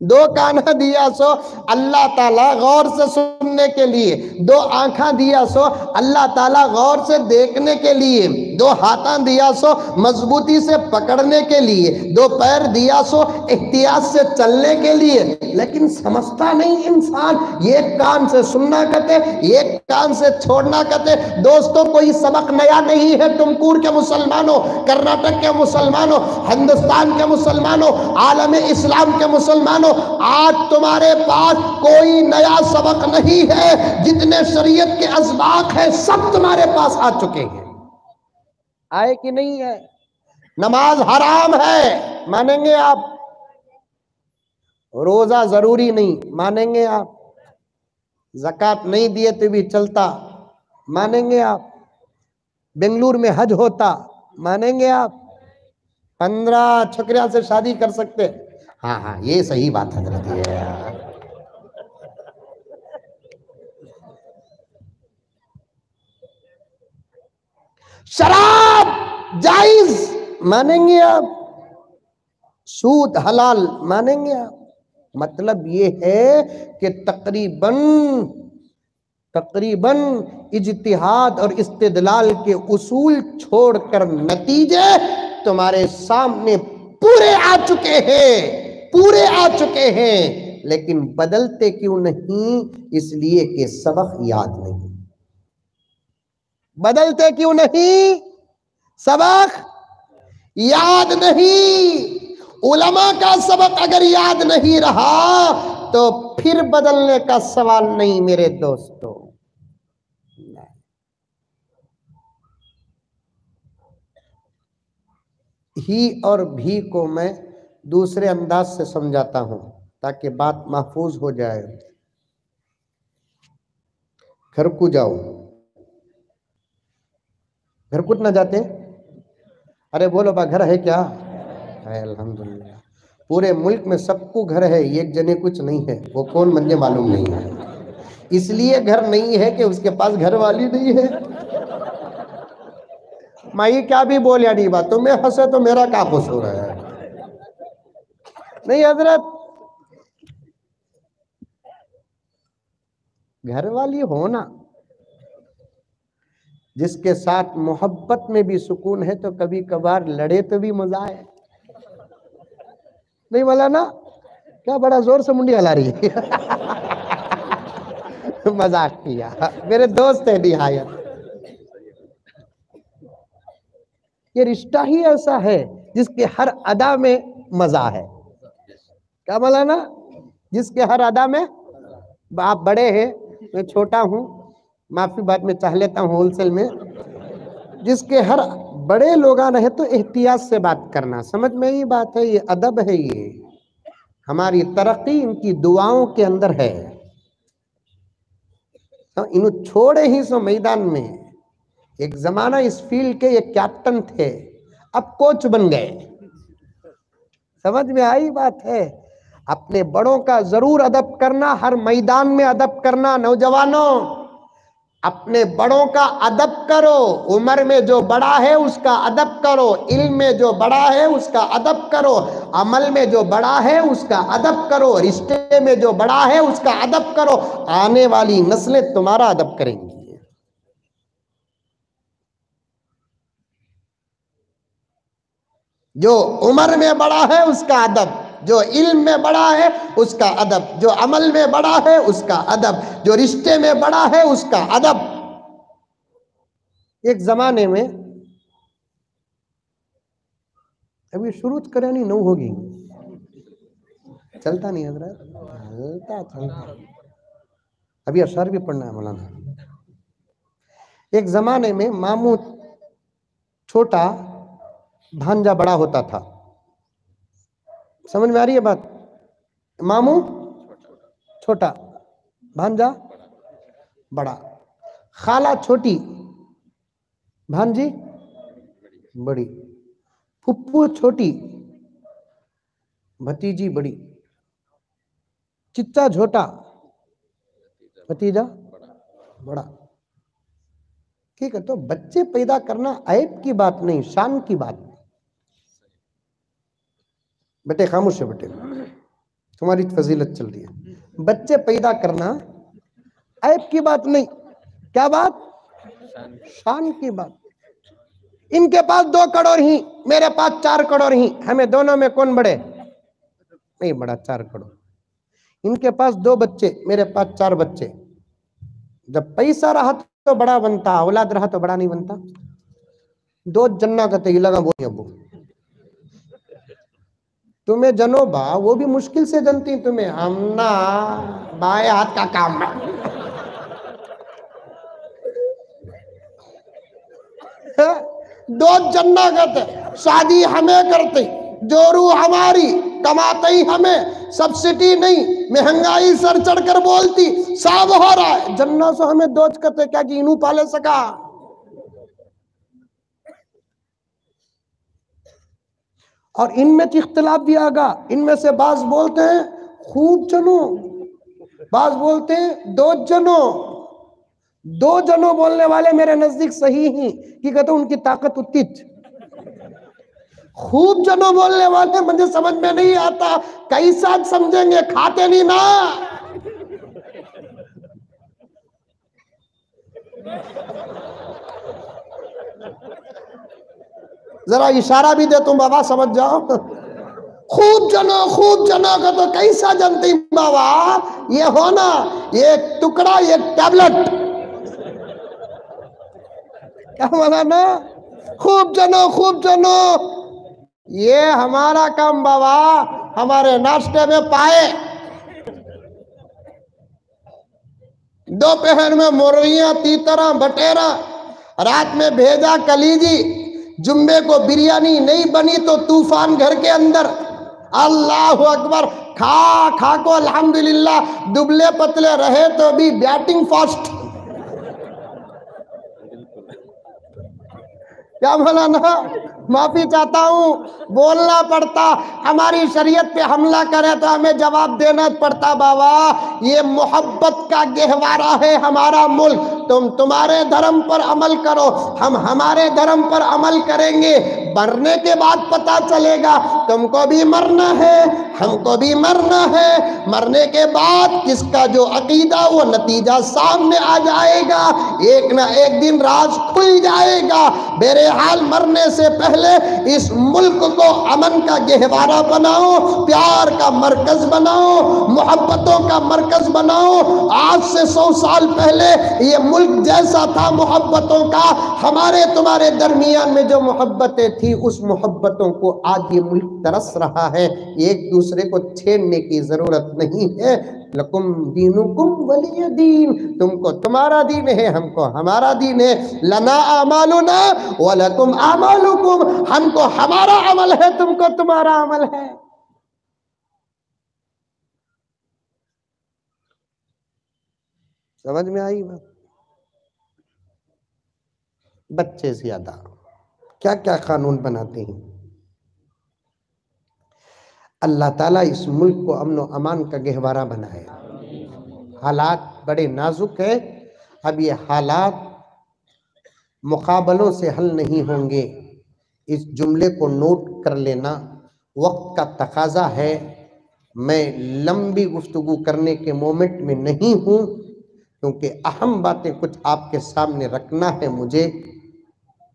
2 کانا دیا سو اللہ تعالیٰ غور سے سننے کے لیے، 2 آنکھاں دیا سو اللہ تعالیٰ غور سے دیکھنے کے لیے، 2 ہاتھاں دیا سو مضبوطی سے پکڑنے کے لیے، 2 پیر دیا سو احتیاط سے چلنے کے لیے، لیکن سمجھتا نہیں انسان، ایک کان سے سننا کہتے، ایک کان سے چھوڑنا کہتے۔ دوستوں کوئی سبق نیا نہیں ہے، ٹمکور کے مسلمانوں، کرناٹک کے مسلمانوں، ہندوستان کے مسلمانوں، عالم اسلام کے مسلمانوں، آج تمہارے پاس کوئی نیا سبق نہیں ہے، جتنے شریعت کے اسباق ہیں سب تمہارے پاس آ چکے ہیں۔ آئے کہ نہیں ہے؟ نماز حرام ہے، مانیں گے آپ؟ روزہ ضروری نہیں، مانیں گے آپ؟ زکوٰۃ نہیں دیے تو بھی چلتا، مانیں گے آپ؟ بنگلور میں حج ہوتا، مانیں گے آپ؟ 15 چھکریاں سے شادی کر سکتے، ہاں ہاں یہ صحیح بات حضرت ہے۔ شراب جائز، مانیں گے آپ؟ سود حلال، مانیں گے آپ؟ مطلب یہ ہے کہ تقریباً اجتہاد اور استدلال کے اصول چھوڑ کر نتیجے تمہارے سامنے پورے آ چکے ہیں، لیکن بدلتے کیوں نہیں؟ اس لیے کہ سبق یاد نہیں۔ بدلتے کیوں نہیں؟ سبق یاد نہیں۔ علماء کا سبق اگر یاد نہیں رہا تو پھر بدلنے کا سوال نہیں میرے دوستو۔ ہی اور بھی کو میں دوسرے انداز سے سمجھاتا ہوں تاکہ بات محفوظ ہو جائے۔ گھر کو جاؤ، گھر کچھ نہ جاتے؟ ارے بولو با گھر ہے کیا؟ ہے الحمدللہ۔ پورے ملک میں سب کو گھر ہے، ایک جنے کچھ نہیں ہے، وہ کون مجھے معلوم نہیں ہے، اس لیے گھر نہیں ہے کہ اس کے پاس گھر والی نہیں ہے۔ مائی کیا بھی بول یا نہیں بات، تمہیں ہنسے تو میرا کیا خوش ہو رہا ہے؟ نہیں حضرت، گھر والی ہونا جس کے ساتھ محبت میں بھی سکون ہے تو کبھی کبھار لڑے تو بھی مزہ ہے، نہیں مولانا؟ کیا بڑا زور سے منڈی ہلا رہی ہے؟ مذاق کیا، میرے دوست ہے نہایت۔ یہ رشتہ ہی ایسا ہے جس کے ہر ادا میں مزہ ہے، کیا مولانا؟ جس کے ہر ادا میں، آپ بڑے ہیں میں چھوٹا ہوں، معافی بات میں چاہ لیتا ہوں ہول سیل میں، جس کے ہر بڑے لوگ آ رہے تو احتیاط سے بات کرنا، سمجھ میں یہ بات ہے، یہ ادب ہے، یہ ہماری ترقی ان کی دعاؤں کے اندر ہے۔ انہوں چھوڑے ہی سو میدان میں، ایک زمانہ اس فیلڈ کے یہ کیپٹن تھے، اب کوچ بن گئے، سمجھ میں آئی بات ہے؟ اپنے بڑوں کا ضرور ادب کرنا، ہر میدان میں ادب کرنا۔ نوجوانوں، اپنے بڑوں کا ادب کرو، عمر میں جو بڑا ہے اس کا ادب کرو، علم میں جو بڑا ہے اس کا ادب کرو، عمل میں جو بڑا ہے اس کا ادب کرو، رشتے میں جو بڑا ہے اس کا ادب کرو، آنے والی نسلیں تمہارا ادب کریں گی۔ جو عمر میں بڑا ہے اس کا ادب، جو علم میں بڑا ہے اس کا ادب، جو عمل میں بڑا ہے اس کا ادب، جو رشتے میں بڑا ہے اس کا ادب۔ ایک زمانے میں، ابھی شروع کرے نہیں، نو ہوگی، چلتا نہیں حضرت، چلتا، ابھی اشعار بھی پڑھنا ہے مولانا۔ ایک زمانے میں ماموں چھوٹا، بھانجا بڑا ہوتا تھا، سمجھ میں آ رہی ہے بات؟ ماموں چھوٹا، بھانجا بڑا، خالہ چھوٹی، بھانجی بڑی، پھپھو چھوٹی، بھتیجی بڑی، چچا چھوٹا، بھتیجا بڑا۔ ٹھیک ہے، تو بچے پیدا کرنا عیب کی بات نہیں، شان کی بات۔ بیٹے خاموش ہے، بیٹے تمہاری فضیلت چل رہی ہے، بچے پیدا کرنا عیب کی بات نہیں، کیا بات؟ شان کی بات۔ ان کے پاس 2 کروڑ ہی، میرے پاس 4 کروڑ ہی، ہمیں دونوں میں کون بڑے؟ نہیں بڑا 4 کروڑ۔ ان کے پاس 2 بچے، میرے پاس 4 بچے، جب پیسہ رہا تو بڑا بنتا، اولاد رہا تو بڑا نہیں بنتا۔ 2 جنہ کہتے ہی لگا بولی ابو، تمہیں جنو با، وہ بھی مشکل سے جنتی تمہیں، ہم نا بائیں ہاتھ کا کام ہے۔ 2 جنہ کہتے، شادی ہمیں کرتے، جورو ہماری، کماتے ہی ہمیں، سبسڈی نہیں، مہنگائی سر چڑھ کر بولتی، ساب ہو رہا ہے، جنہ سو ہمیں دوچ کرتے، کیا کہ انہوں پالے سکا۔ اور ان میں اختلاف بھی آگا، ان میں سے بعض بولتے ہیں خوب جنو، بعض بولتے ہیں 2 جنو۔ 2 جنوں بولنے والے میرے نزدیک صحیح ہی، کہ کہتے ہیں ان کی طاقت اتنی۔ خوب جنوں بولنے والے مجھے سمجھ میں نہیں آتا، کیسا سمجھیں گے، کھاتے نہیں نا۔ ذرا اشارہ بھی دے تم بابا، سمجھ جاؤ۔ خوب جنو کا تو کیسا جنتی بابا، یہ ہونا ایک ٹکڑا، ایک ٹیبلٹ، کیا مولانا؟ خوب جنو، یہ ہمارا کام بابا، ہمارے ناشتے میں پائے، دوپہر میں مرغیاں، تیترا، بٹیرا، رات میں بھیجا کلیجی، جمعے کو بریانی نہیں بنی تو طوفان گھر کے اندر، اللہ اکبر، کھا کو الحمدللہ، دبلے پتلے رہے تو بھی بیٹنگ فاسٹ، کیا مولانا؟ معافی چاہتا ہوں، بولنا پڑتا، ہماری شریعت پہ حملہ کرے تو ہمیں جواب دینا پڑتا، بابا یہ محبت کا گہوارہ ہے ہمارا ملک، تم تمہارے دھرم پر عمل کرو، ہم ہمارے دھرم پر عمل کریں گے، مرنے کے بعد پتہ چلے گا، تم کو بھی مرنا ہے ہم کو بھی مرنا ہے، مرنے کے بعد کس کا جو عقیدہ وہ نتیجہ سامنے آ جائے گا، ایک نہ ایک دن راز کھل جائے گا، بہرحال مرنے سے پہلے اس ملک کو امن کا گہوارہ بناؤ، پیار کا مرکز بناؤ، محبتوں کا مرکز بناؤ۔ آج سے 100 سال پہلے یہ ملک جیسا تھا محبتوں کا، ہمارے تمہارے درمیان میں جو محبتیں تھی اس محبتوں کو آج یہ ملک ترس رہا ہے، ایک دوسرے کو چھیڑنے کی ضرورت نہیں ہے۔ لکم دینکم ولی دین، تم کو تمہارا دین ہے ہم کو ہمارا دین ہے، لنا اعمالنا ولکم اعمالکم، ہم کو ہمارا عمل ہے تم کو تمہارا عمل ہے۔ سمجھ میں آئی بات؟ بچے زیادہ کیا کیا قانون بناتے ہیں۔ اللہ تعالیٰ اس ملک کو امن و امان کا گہوارہ بنائے۔ حالات بڑے نازک ہیں، اب یہ حالات مقابلوں سے حل نہیں ہوں گے، اس جملے کو نوٹ کر لینا، وقت کا تقاضا ہے، میں لمبی گفتگو کرنے کے مومنٹ میں نہیں ہوں، کیونکہ اہم باتیں کچھ آپ کے سامنے رکھنا ہے مجھے۔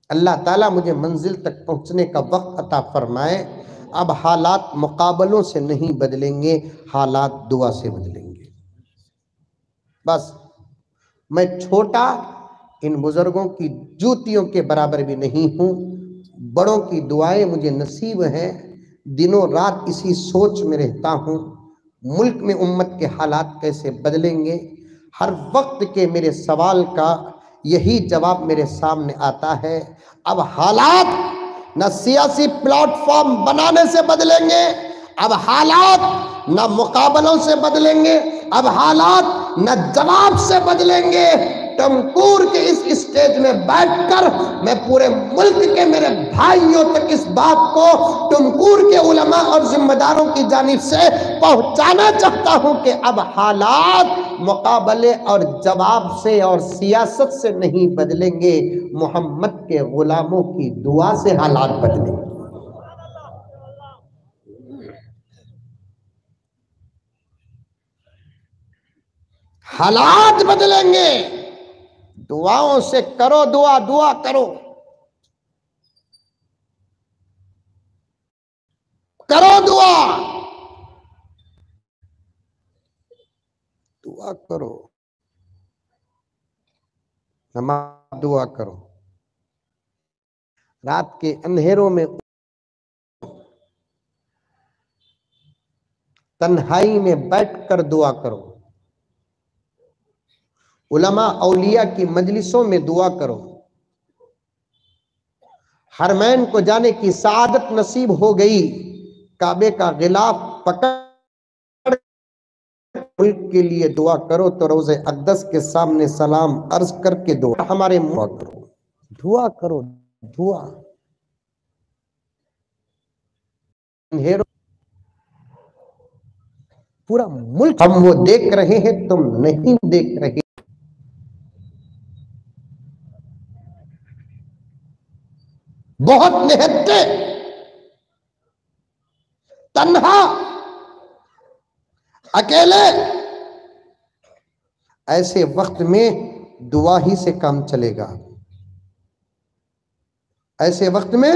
اللہ تعالیٰ مجھے منزل تک پہنچنے کا وقت عطا فرمائے۔ اب حالات مقابلوں سے نہیں بدلیں گے، حالات دعا سے بدلیں گے۔ بس میں چھوٹا ان بزرگوں کی جوتیوں کے برابر بھی نہیں ہوں، بڑوں کی دعائیں مجھے نصیب ہیں، دنوں رات اسی سوچ میں رہتا ہوں، ملک میں امت کے حالات کیسے بدلیں گے، ہر وقت کے میرے سوال کا یہی جواب میرے سامنے آتا ہے۔ اب حالات نہ سیاسی پلیٹ فارم بنانے سے بدلیں گے، اب حالات نہ مقابلوں سے بدلیں گے، اب حالات نہ جواب سے بدلیں گے۔ ٹمکور کے اس اسٹیج میں بیٹھ کر میں پورے ملک کے میرے بھائیوں تک اس بات کو ٹمکور کے علماء اور ذمہ داروں کی جانب سے پہنچانا چاہتا ہوں کہ اب حالات مقابلے اور جواب سے اور سیاست سے نہیں بدلیں گے، محمد کے غلاموں کی دعا سے حالات بدلیں گے۔ حالات بدلیں گے، دعاؤں سے کرو دعا، دعا کرو، کرو دعا، دعا کرو، نماز دعا کرو، رات کے اندھیروں میں تنہائی میں بیٹھ کر دعا کرو، علماء اولیاء کی مجلسوں میں دعا کرو، حرمین کو جانے کی سعادت نصیب ہو گئی، کعبے کا غلاف پکڑ ملک کے لیے دعا کرو تو روضہ اقدس کے سامنے سلام عرض کر کے دعا ہمارے دعا کرو، دعا کرو، دعا۔ پورا ملک ہم وہ دیکھ رہے ہیں تم نہیں دیکھ رہے، بہت نہتے تنہا اکیلے، ایسے وقت میں دعا ہی سے کام چلے گا، ایسے وقت میں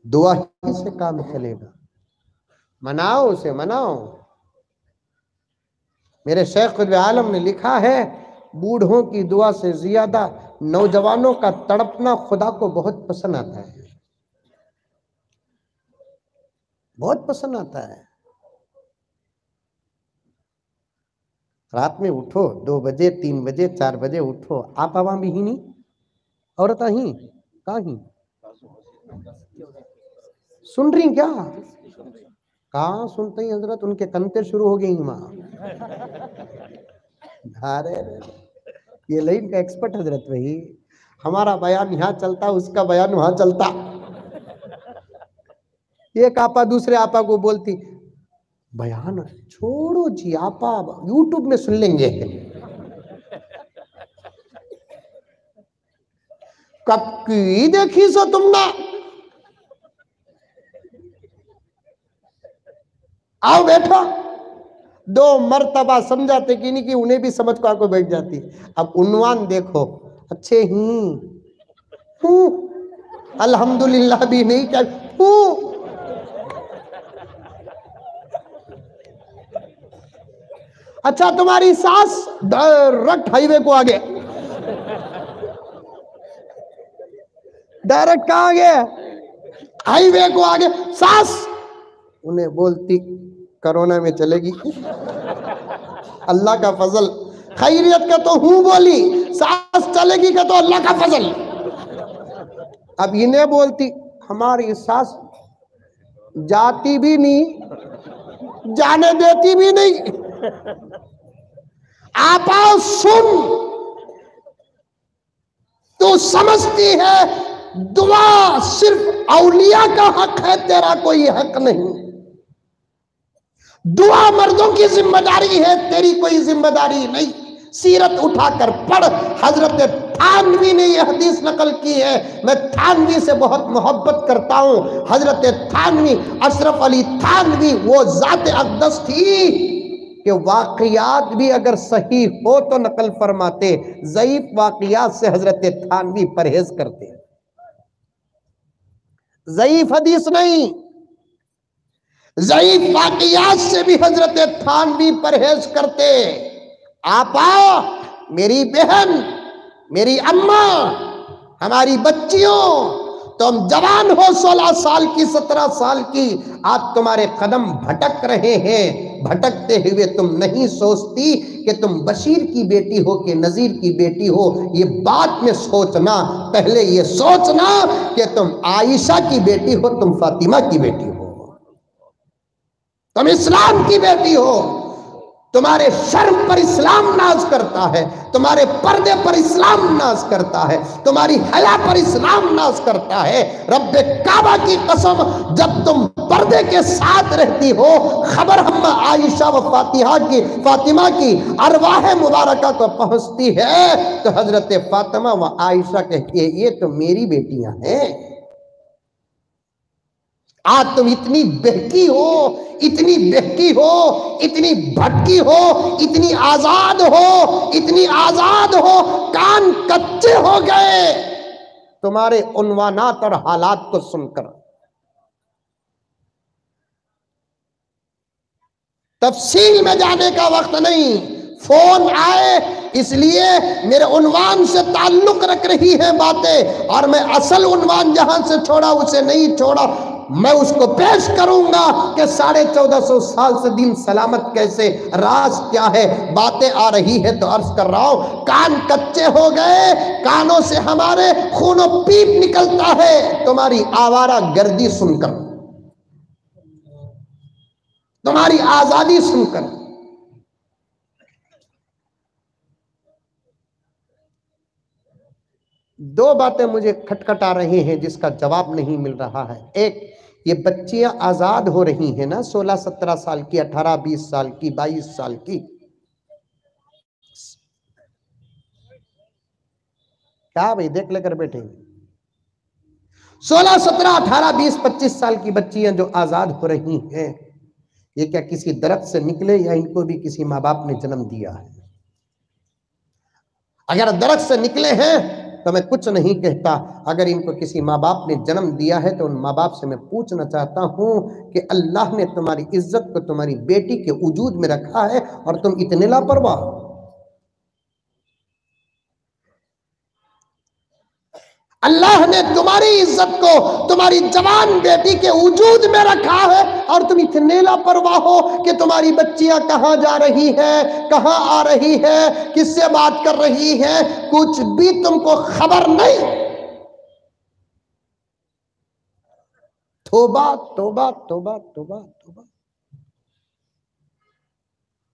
دعا ہی سے کام چلے گا۔ مناؤ اسے، مناؤ۔ میرے شیخ قطب عالم نے لکھا ہے، بوڑھوں کی دعا سے زیادہ نوجوانوں کا تڑپنا خدا کو بہت پسند آتا ہے، بہت پسند آتا ہے۔ رات میں اٹھو، 2 بجے 3 بجے 4 بجے اٹھو، آپ عوام بھی ہی نہیں، عورتیں ہی کہاں ہی سن رہی کیا؟ کہاں سنتے ہیں حضرت، ان کے کنتے شروع ہو گئی وہاں۔ یہ لائن کا ایکسپرٹ حضرت وہی، ہمارا بیان یہاں چلتا اس کا بیان وہاں چلتا۔ ایک آپا دوسرے آپا کو بولتی بیان چھوڑو جی آپا یوٹیوب میں سن لیں گے. کب کی دیکھی سو تم نے؟ آؤ بیٹھا. 2 مرتبہ سمجھاتے کہ نہیں کہ انہیں بھی سمجھ کو بیٹھ جاتی. اب عنوان دیکھو اچھے الحمدللہ بھی نہیں کیا اچھا تمہاری ساس ڈائریکٹ ہائی وے کو آگے ڈائریکٹ کہاں آگے ہائی وے کو آگے ساس انہیں بولتی کرونا میں چلے گی. اللہ کا فضل خیریت کا تو ہوں بولی ساس چلے گی کا تو اللہ کا فضل. اب انہیں بولتی ہماری ساس جاتی بھی نہیں جانے دیتی بھی نہیں. آپا سن تو سمجھتی ہے دعا صرف اولیاء کا حق ہے تیرا کوئی حق نہیں. دعا مردوں کی ذمہ داری ہے تیری کوئی ذمہ داری نہیں. سیرت اٹھا کر پڑھ. حضرت تھانوی نے یہ حدیث نقل کی ہے. میں تھانوی سے بہت محبت کرتا ہوں. حضرت تھانوی اشرف علی تھانوی وہ ذات اقدس تھی کہ واقعات بھی اگر صحیح ہو تو نقل فرماتے. ضعیف واقعات سے حضرت تھانوی پرہیز کرتے. ضعیف حدیث نہیں ضعیف واقعات سے بھی حضرت تھانوی پرہیز کرتے. آپا میری بہن میری اماں ہماری بچیوں تم جوان ہو 16 سال کی 17 سال کی آج تمہارے قدم بھٹک رہے ہیں. بھٹکتے ہوئے تم نہیں سوچتی کہ تم بشیر کی بیٹی ہو کہ نذیر کی بیٹی ہو. یہ بعد میں سوچنا پہلے یہ سوچنا کہ تم عائشہ کی بیٹی ہو تم فاطمہ کی بیٹی ہو تم اسلام کی بیٹی ہو. تمہارے شرم پر اسلام ناز کرتا ہے. تمہارے پردے پر اسلام ناز کرتا ہے. تمہاری حیا پر اسلام ناز کرتا ہے. رب کعبہ کی قسم جب تم پردے کے ساتھ رہتی ہو خبر ہم عائشہ و فاطمہ کی ارواح مبارکہ کو پہنچتی ہے تو حضرت فاطمہ و عائشہ کہتی ہے یہ تو میری بیٹیاں ہیں. آج تم اتنی بہکی ہو اتنی بہکی ہو اتنی بھٹکی ہو اتنی آزاد ہو کان کچے ہو گئے تمہارے عنوانات اور حالات کو سن کر. تفصیل میں جانے کا وقت نہیں. فون آئے اس لیے میرے عنوان سے تعلق رکھ رہی ہیں باتیں اور میں اصل عنوان جہاں سے چھوڑا اسے نہیں چھوڑا. میں اس کو پیش کروں گا کہ 1450 سال سے دین سلامت کیسے راز کیا ہے. باتیں آ رہی ہے تو عرض کر رہا ہوں کان کچے ہو گئے. کانوں سے ہمارے خون و پیپ نکلتا ہے تمہاری آوارہ گردی سن کر تمہاری آزادی سن کر. دو باتیں مجھے کھٹکھٹا رہی ہیں جس کا جواب نہیں مل رہا ہے. ایک یہ بچیاں آزاد ہو رہی ہیں نا 16-17 سال کی 18-20 سال کی 22 سال کی. کیا بھئی دیکھ لے کر بیٹھے 16 17 18 20 25 سال کی بچیاں جو آزاد ہو رہی ہیں یہ کیا کسی درخت سے نکلے یا ان کو بھی کسی ماں باپ نے جنم دیا ہے؟ اگر درخت سے نکلے ہیں تو میں کچھ نہیں کہتا. اگر ان کو کسی ماں باپ نے جنم دیا ہے تو ان ماں باپ سے میں پوچھنا چاہتا ہوں کہ اللہ نے تمہاری عزت کو تمہاری بیٹی کے وجود میں رکھا ہے اور تم اتنے لاپرواہ ہو. اللہ نے تمہاری عزت کو تمہاری جوان بیٹی کے وجود میں رکھا ہے اور تم اتنے لاپرواہ ہو کہ تمہاری بچیاں کہاں جا رہی ہیں کہاں آ رہی ہے کس سے بات کر رہی ہیں کچھ بھی تم کو خبر نہیں. توبہ توبہ توبہ توبہ توبہ.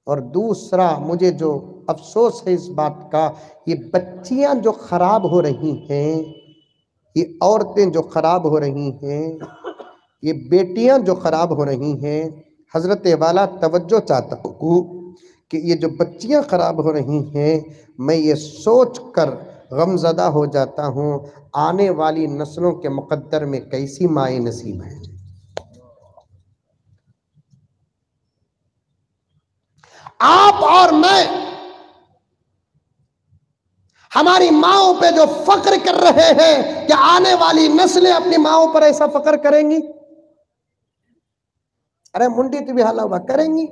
اور دوسرا مجھے جو افسوس ہے اس بات کا یہ بچیاں جو خراب ہو رہی ہیں یہ عورتیں جو خراب ہو رہی ہیں یہ بیٹیاں جو خراب ہو رہی ہیں، حضرت والا توجہ چاہتا ہوں کہ یہ جو بچیاں خراب ہو رہی ہیں، میں یہ سوچ کر غمزدہ ہو جاتا ہوں آنے والی نسلوں کے مقدر میں کیسی مائیں نصیب ہیں۔ آپ اور میں ہماری ماؤں پہ جو فخر کر رہے ہیں، کہ آنے والی نسلیں اپنی ماؤں پر ایسا فخر کریں گی؟ ارے منڈی تو بھی حالا ہوا کریں گی۔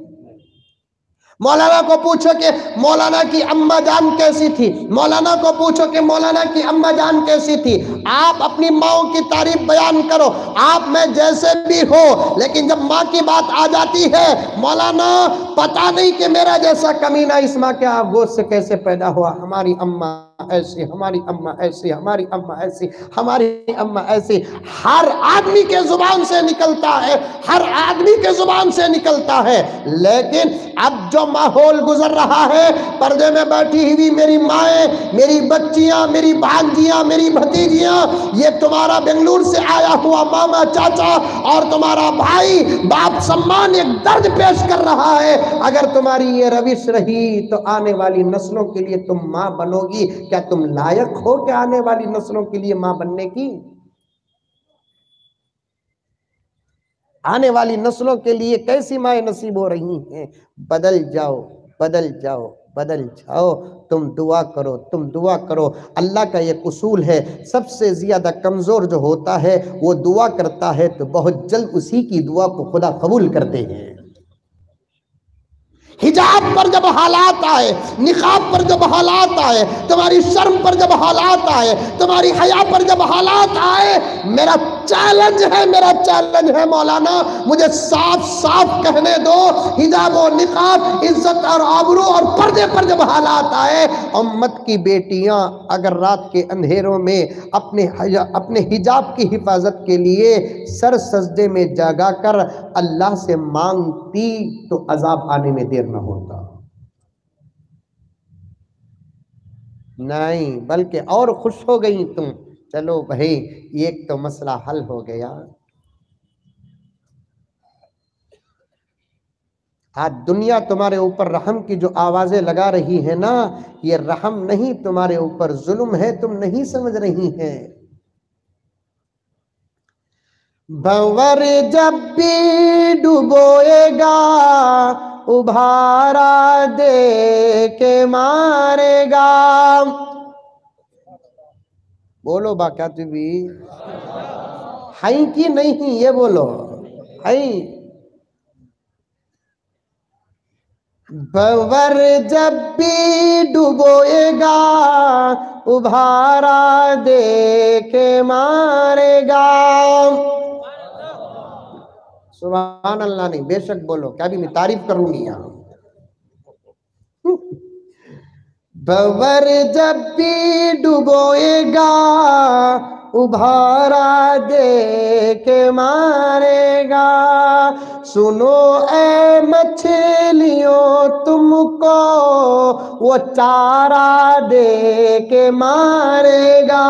مولانا کو پوچھو کہ مولانا کی اماں جان کیسی تھی، مولانا کو پوچھو کہ مولانا کی اماں جان کیسی تھی۔ آپ اپنی ماؤں کی تعریف بیان کرو، آپ میں جیسے بھی ہو، لیکن جب ماں کی بات آ جاتی ہے، مولانا پتہ نہیں کہ میرا جیسا کمینہ اس ماں کے گود سے کیسے پیدا ہوا، ہماری اماں ایسی، ہماری اماں ایسی، ہماری اماں ایسی، ہماری اماں ایسی۔ ہر آدمی کے زبان سے نکلتا ہے، ہر آدمی کے زبان سے نکلتا ہے، لیکن اب جو ماحول گزر رہا ہے، پردے میں بیٹھی ہوئی میری مائیں، میری بچیاں، میری بھانجیاں، میری بھتیجیاں، یہ تمہارا بنگلور سے آیا ہوا ماما چاچا اور تمہارا بھائی باپ سمان ایک درد پیش کر رہا ہے۔ اگر تمہاری یہ روش رہی تو آنے والی نسلوں کے لیے تم ماں بنو گی، کیا تم لائق ہو کہ آنے والی نسلوں کے لیے ماں بننے کی؟ آنے والی نسلوں کے لیے کیسی مائیں نصیب ہو رہی ہیں؟ بدل جاؤ، بدل جاؤ، بدل جاؤ۔ تم دعا کرو، تم دعا کرو۔ اللہ کا ایک اصول ہے، سب سے زیادہ کمزور جو ہوتا ہے وہ دعا کرتا ہے تو بہت جلد اسی کی دعا کو خدا قبول کرتے ہیں۔ حجاب پر جب حالات آئے، نقاب پر جب حالات آئے، تمہاری شرم پر جب حالات آئے، تمہاری حیا پر جب حالات آئے، میرا چیلنج ہے مولانا، مجھے صاف صاف کہنے دو، حجاب و نقاب، عزت اور آبرو اور پردے پر جب حالات آئے، امت کی بیٹیاں اگر رات کے اندھیروں میں اپنے حجاب کی حفاظت کے لیے سر سجدے میں جگا کر اللہ سے مانگتی تو عذاب آنے میں دیر نہ ہوتا، نہیں بلکہ اور خوش ہو گئی تم۔ چلو بھائی ایک تو مسئلہ حل ہو گیا۔ آج دنیا تمہارے اوپر رحم کی جو آوازیں لگا رہی ہے نا، یہ رحم نہیں تمہارے اوپر ظلم ہے، تم نہیں سمجھ رہی ہیں۔ بھنور جب بھی ڈبوئے گا ابھارا دے کے مارے گا۔ بولو باقی بھی ہائیں کی نہیں، یہ بولو ہائیں۔ بھنور جب بھی ڈبوئے گا ابھارا دے کے مارے گا۔ سبحان اللہ نہیں، بے شک بولو، کیا بھی میں تعریف کروں گی یہاں۔ بھنور جب بھی ڈبوئے گا ابھارا دے کے مارے گا۔ سنو اے مچھلیوں تم کو وہ چارہ دے کے مارے گا۔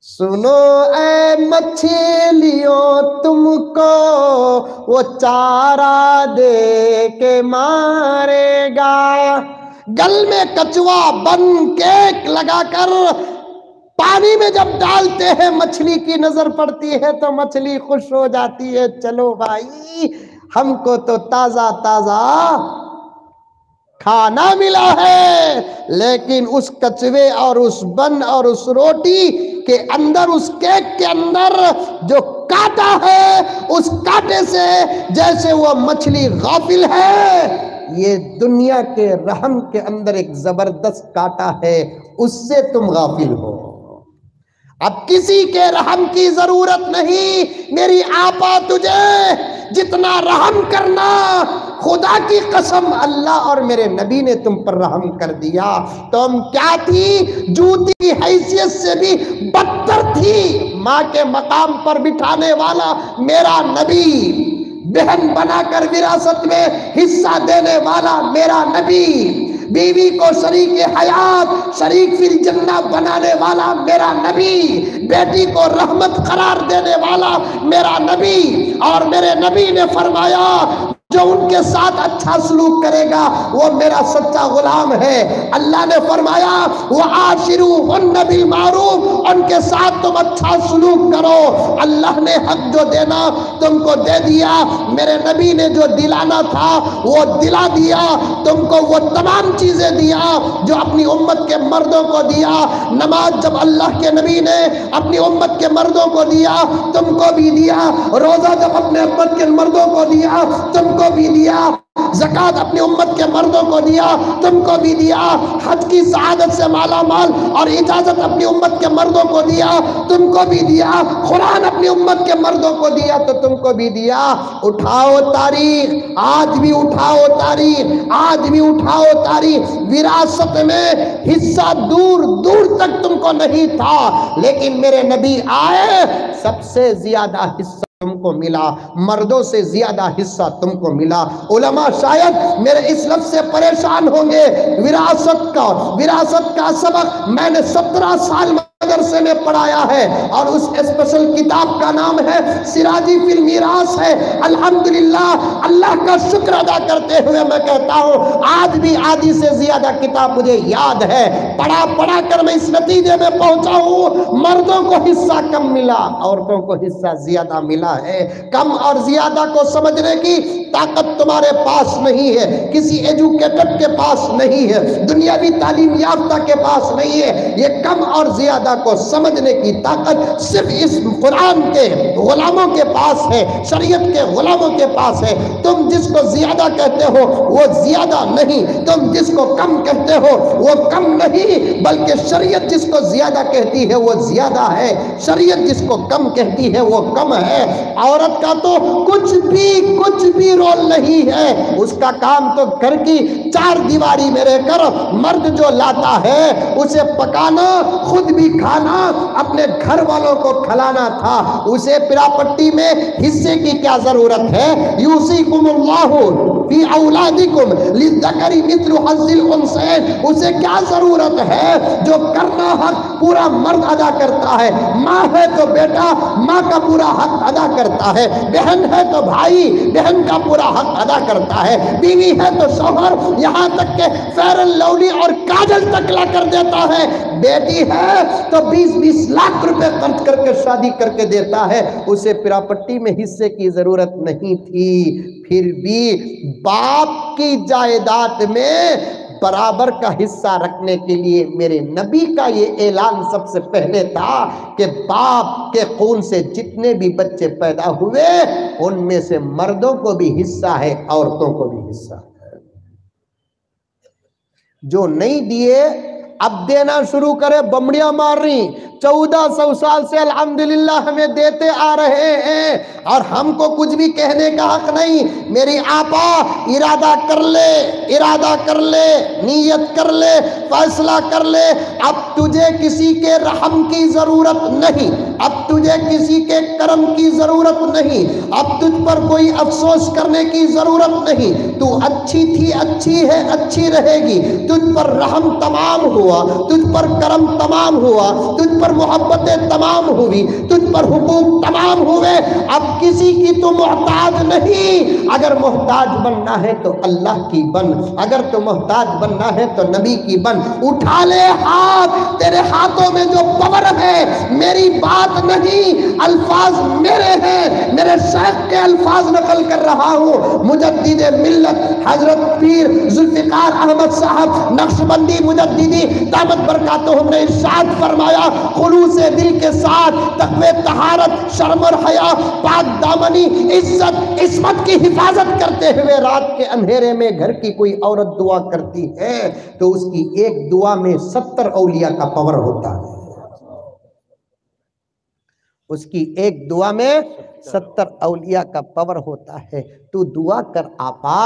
سنو اے مچھلیوں تم کو وہ چارہ دے کے مارے گا۔ گل میں کچوا بن کیک لگا کر پانی میں جب ڈالتے ہیں، مچھلی کی نظر پڑتی ہے تو مچھلی خوش ہو جاتی ہے، چلو بھائی ہم کو تو تازہ تازہ کھانا ملا ہے۔ لیکن اس کچوے اور اس بن اور اس روٹی کے اندر، اس کیک کے اندر جو کانٹا ہے، اس کانٹے سے جیسے وہ مچھلی غافل ہے، یہ دنیا کے رحم کے اندر ایک زبردست کانٹا ہے، اس سے تم غافل ہو۔ اب کسی کے رحم کی ضرورت نہیں، میری آپا تجھے جتنا رحم کرنا، خدا کی قسم اللہ اور میرے نبی نے تم پر رحم کر دیا۔ تم کیا تھی؟ جوتی کی حیثیت سے بھی بدتر تھی۔ ماں کے مقام پر بٹھانے والا میرا نبی، بہن بنا کر وراثت میں حصہ دینے والا میرا نبی، بیوی کو شریک حیات، شریک فی الجنہ بنانے والا میرا نبی، بیٹی کو رحمت قرار دینے والا میرا نبی، اور میرے نبی نے فرمایا جو ان کے ساتھ اچھا سلوک کرے گا وہ میرا سچا غلام ہے۔ اللہ نے فرمایا وَعَاشِرُوهُنَّ بِالْمَعْرُوفِ، ان کے ساتھ تم اچھا سلوک کرو۔ اللہ نے حق جو دینا تم کو دے دیا، میرے نبی نے جو دلانا تھا وہ دلا دیا تم کو، وہ تمام چیزیں دیا جو اپنی امت کے مردوں کو دیا۔ نماز جب اللہ کے نبی نے اپنی امت کے مردوں کو دیا تم کو بھی دیا، روزہ جب اپنے امت کے مردوں کو دیا تم کو بھی دیا، زکوٰۃ اپنی امت کے مردوں کو دیا تم کو بھی دیا، حج کی سعادت سے مالا مال اور اجازت اپنی امت کے مردوں کو دیا تم کو بھی دیا، قرآن اپنی امت کے مردوں کو دیا تو تم کو بھی دیا۔ اٹھاؤ تاریخ، آج بھی اٹھاؤ تاریخ، آج بھی اٹھاؤ تاریخ۔ وراثت میں حصہ دور دور تک تم کو نہیں تھا، لیکن میرے نبی آئے، سب سے زیادہ حصہ تم کو ملا، مردوں سے زیادہ حصہ تم کو ملا۔ علماء شاید میرے اس لفظ سے پریشان ہوں گے، وراثت کا سبق میں نے 17 سال مدرسے میں پڑھایا ہے، اور اس اسپیشل کتاب کا نام ہے سراجی فی المیراث ہے۔ الحمدللہ اللہ کا شکر ادا کرتے ہوئے میں کہتا ہوں آج بھی آدھی سے زیادہ کتاب مجھے یاد ہے، پڑھا کر میں اس نتیجے میں پہنچا ہوں مردوں کو حصہ کم ملا، عورتوں کو حصہ زیادہ ملا ہے۔ کم اور زیادہ کو سمجھنے کی طاقت تمہارے پاس نہیں ہے، کسی ایجوکیٹڈ کے پاس نہیں ہے، دنیاوی تعلیم یافتہ کے پاس نہیں ہے۔ یہ کم اور زیادہ کو سمجھنے کی طاقت صرف اس قرآن کے غلاموں کے پاس ہے، شریعت کے غلاموں کے پاس ہے۔ تم جس کو زیادہ کہتے ہو وہ زیادہ نہیں، تم جس کو کم کہتے ہو وہ کم نہیں، بلکہ شریعت جس کو زیادہ کہتی ہے وہ زیادہ ہے، شریعت جس کو کم کہتی ہے وہ کم ہے۔ عورت کا تو کچھ بھی رول نہیں ہے، اس کا کام تو گھر کی چار دیواری میں رہ کر مرد جو لاتا ہے اسے پکانا، خود بھی کھانا، اپنے گھر والوں کو کھلانا تھا۔ اسے پراپرٹی میں حصے کی کیا ضرورت ہے؟ یوصیکم اللہ فی اولادکم للذکر مثل حظ الانثیین، اسے کیا ضرورت ہے؟ جو کرنا حق پورا مرد ادا کرتا ہے، ماں ہے تو بیٹا ماں کا پورا حق ادا کرتا ہے، بہن ہے تو بھائی بہن کا پورا حق ادا کرتا ہے، بیوی ہے تو شوہر یہاں تک کہ فیئر اینڈ لولی اور کاجل تک لا کر دیتا ہے، بیٹی ہے تو 20-20 لاکھ روپے خرچ کر کے شادی کر کے دیتا ہے، اسے پراپرٹی میں حصے کی ضرورت نہیں تھی۔ پھر بھی باپ کی جائیداد میں برابر کا حصہ رکھنے کے لیے میرے نبی کا یہ اعلان سب سے پہلے تھا کہ باپ کے خون سے جتنے بھی بچے پیدا ہوئے ان میں سے مردوں کو بھی حصہ ہے، عورتوں کو بھی حصہ ہے۔ جو نہیں دیے اب دینا شروع کرے، بمڑیاں مار رہی، 1400 سال سے الحمدللہ ہمیں دیتے آ رہے ہیں، اور ہم کو کچھ بھی کہنے کا حق نہیں۔ میری آپا ارادہ کر لے، نیت کر لے، فیصلہ کر لے، اب تجھے کسی کے رحم کی ضرورت نہیں، اب تجھے کسی کے کرم کی ضرورت نہیں، اب تجھ پر کوئی افسوس کرنے کی ضرورت نہیں، تو اچھی تھی، اچھی ہے، اچھی رہے گی، تجھ پر رحم تمام ہوا، تجھ پر کرم تمام ہوا، تجھ پر محبتیں تمام ہوئی، تجھ پر حقوق تمام ہوئے، اب کسی کی تو محتاج نہیں۔ اگر محتاج بننا ہے تو اللہ کی بن، اگر تو محتاج بننا ہے تو نبی کی بن۔ اٹھا لے ہاتھ، تیرے ہاتھوں میں جو پاور ہے، میری بات نہیں، الفاظ میرے ہیں، میرے شیخ کے الفاظ نقل کر رہا ہوں۔ مجدد ملت حضرت پیر ذوالفقار احمد صاحب نقشبندی مجددی دامت برکاتہم نے ارشاد فرمایا، خلوص دل کے ساتھ تقوی طہارت شرم اور حیا پاک دامنی عزت عصمت کی حفاظت کرتے ہوئے رات کے اندھیرے میں گھر کی کوئی عورت دعا کرتی ہے تو اس کی ایک دعا میں 70 اولیاء کا پاور ہوتا ہے، اس کی ایک دعا میں 70 اولیاء کا پاور ہوتا ہے۔ تو دعا کر آپا،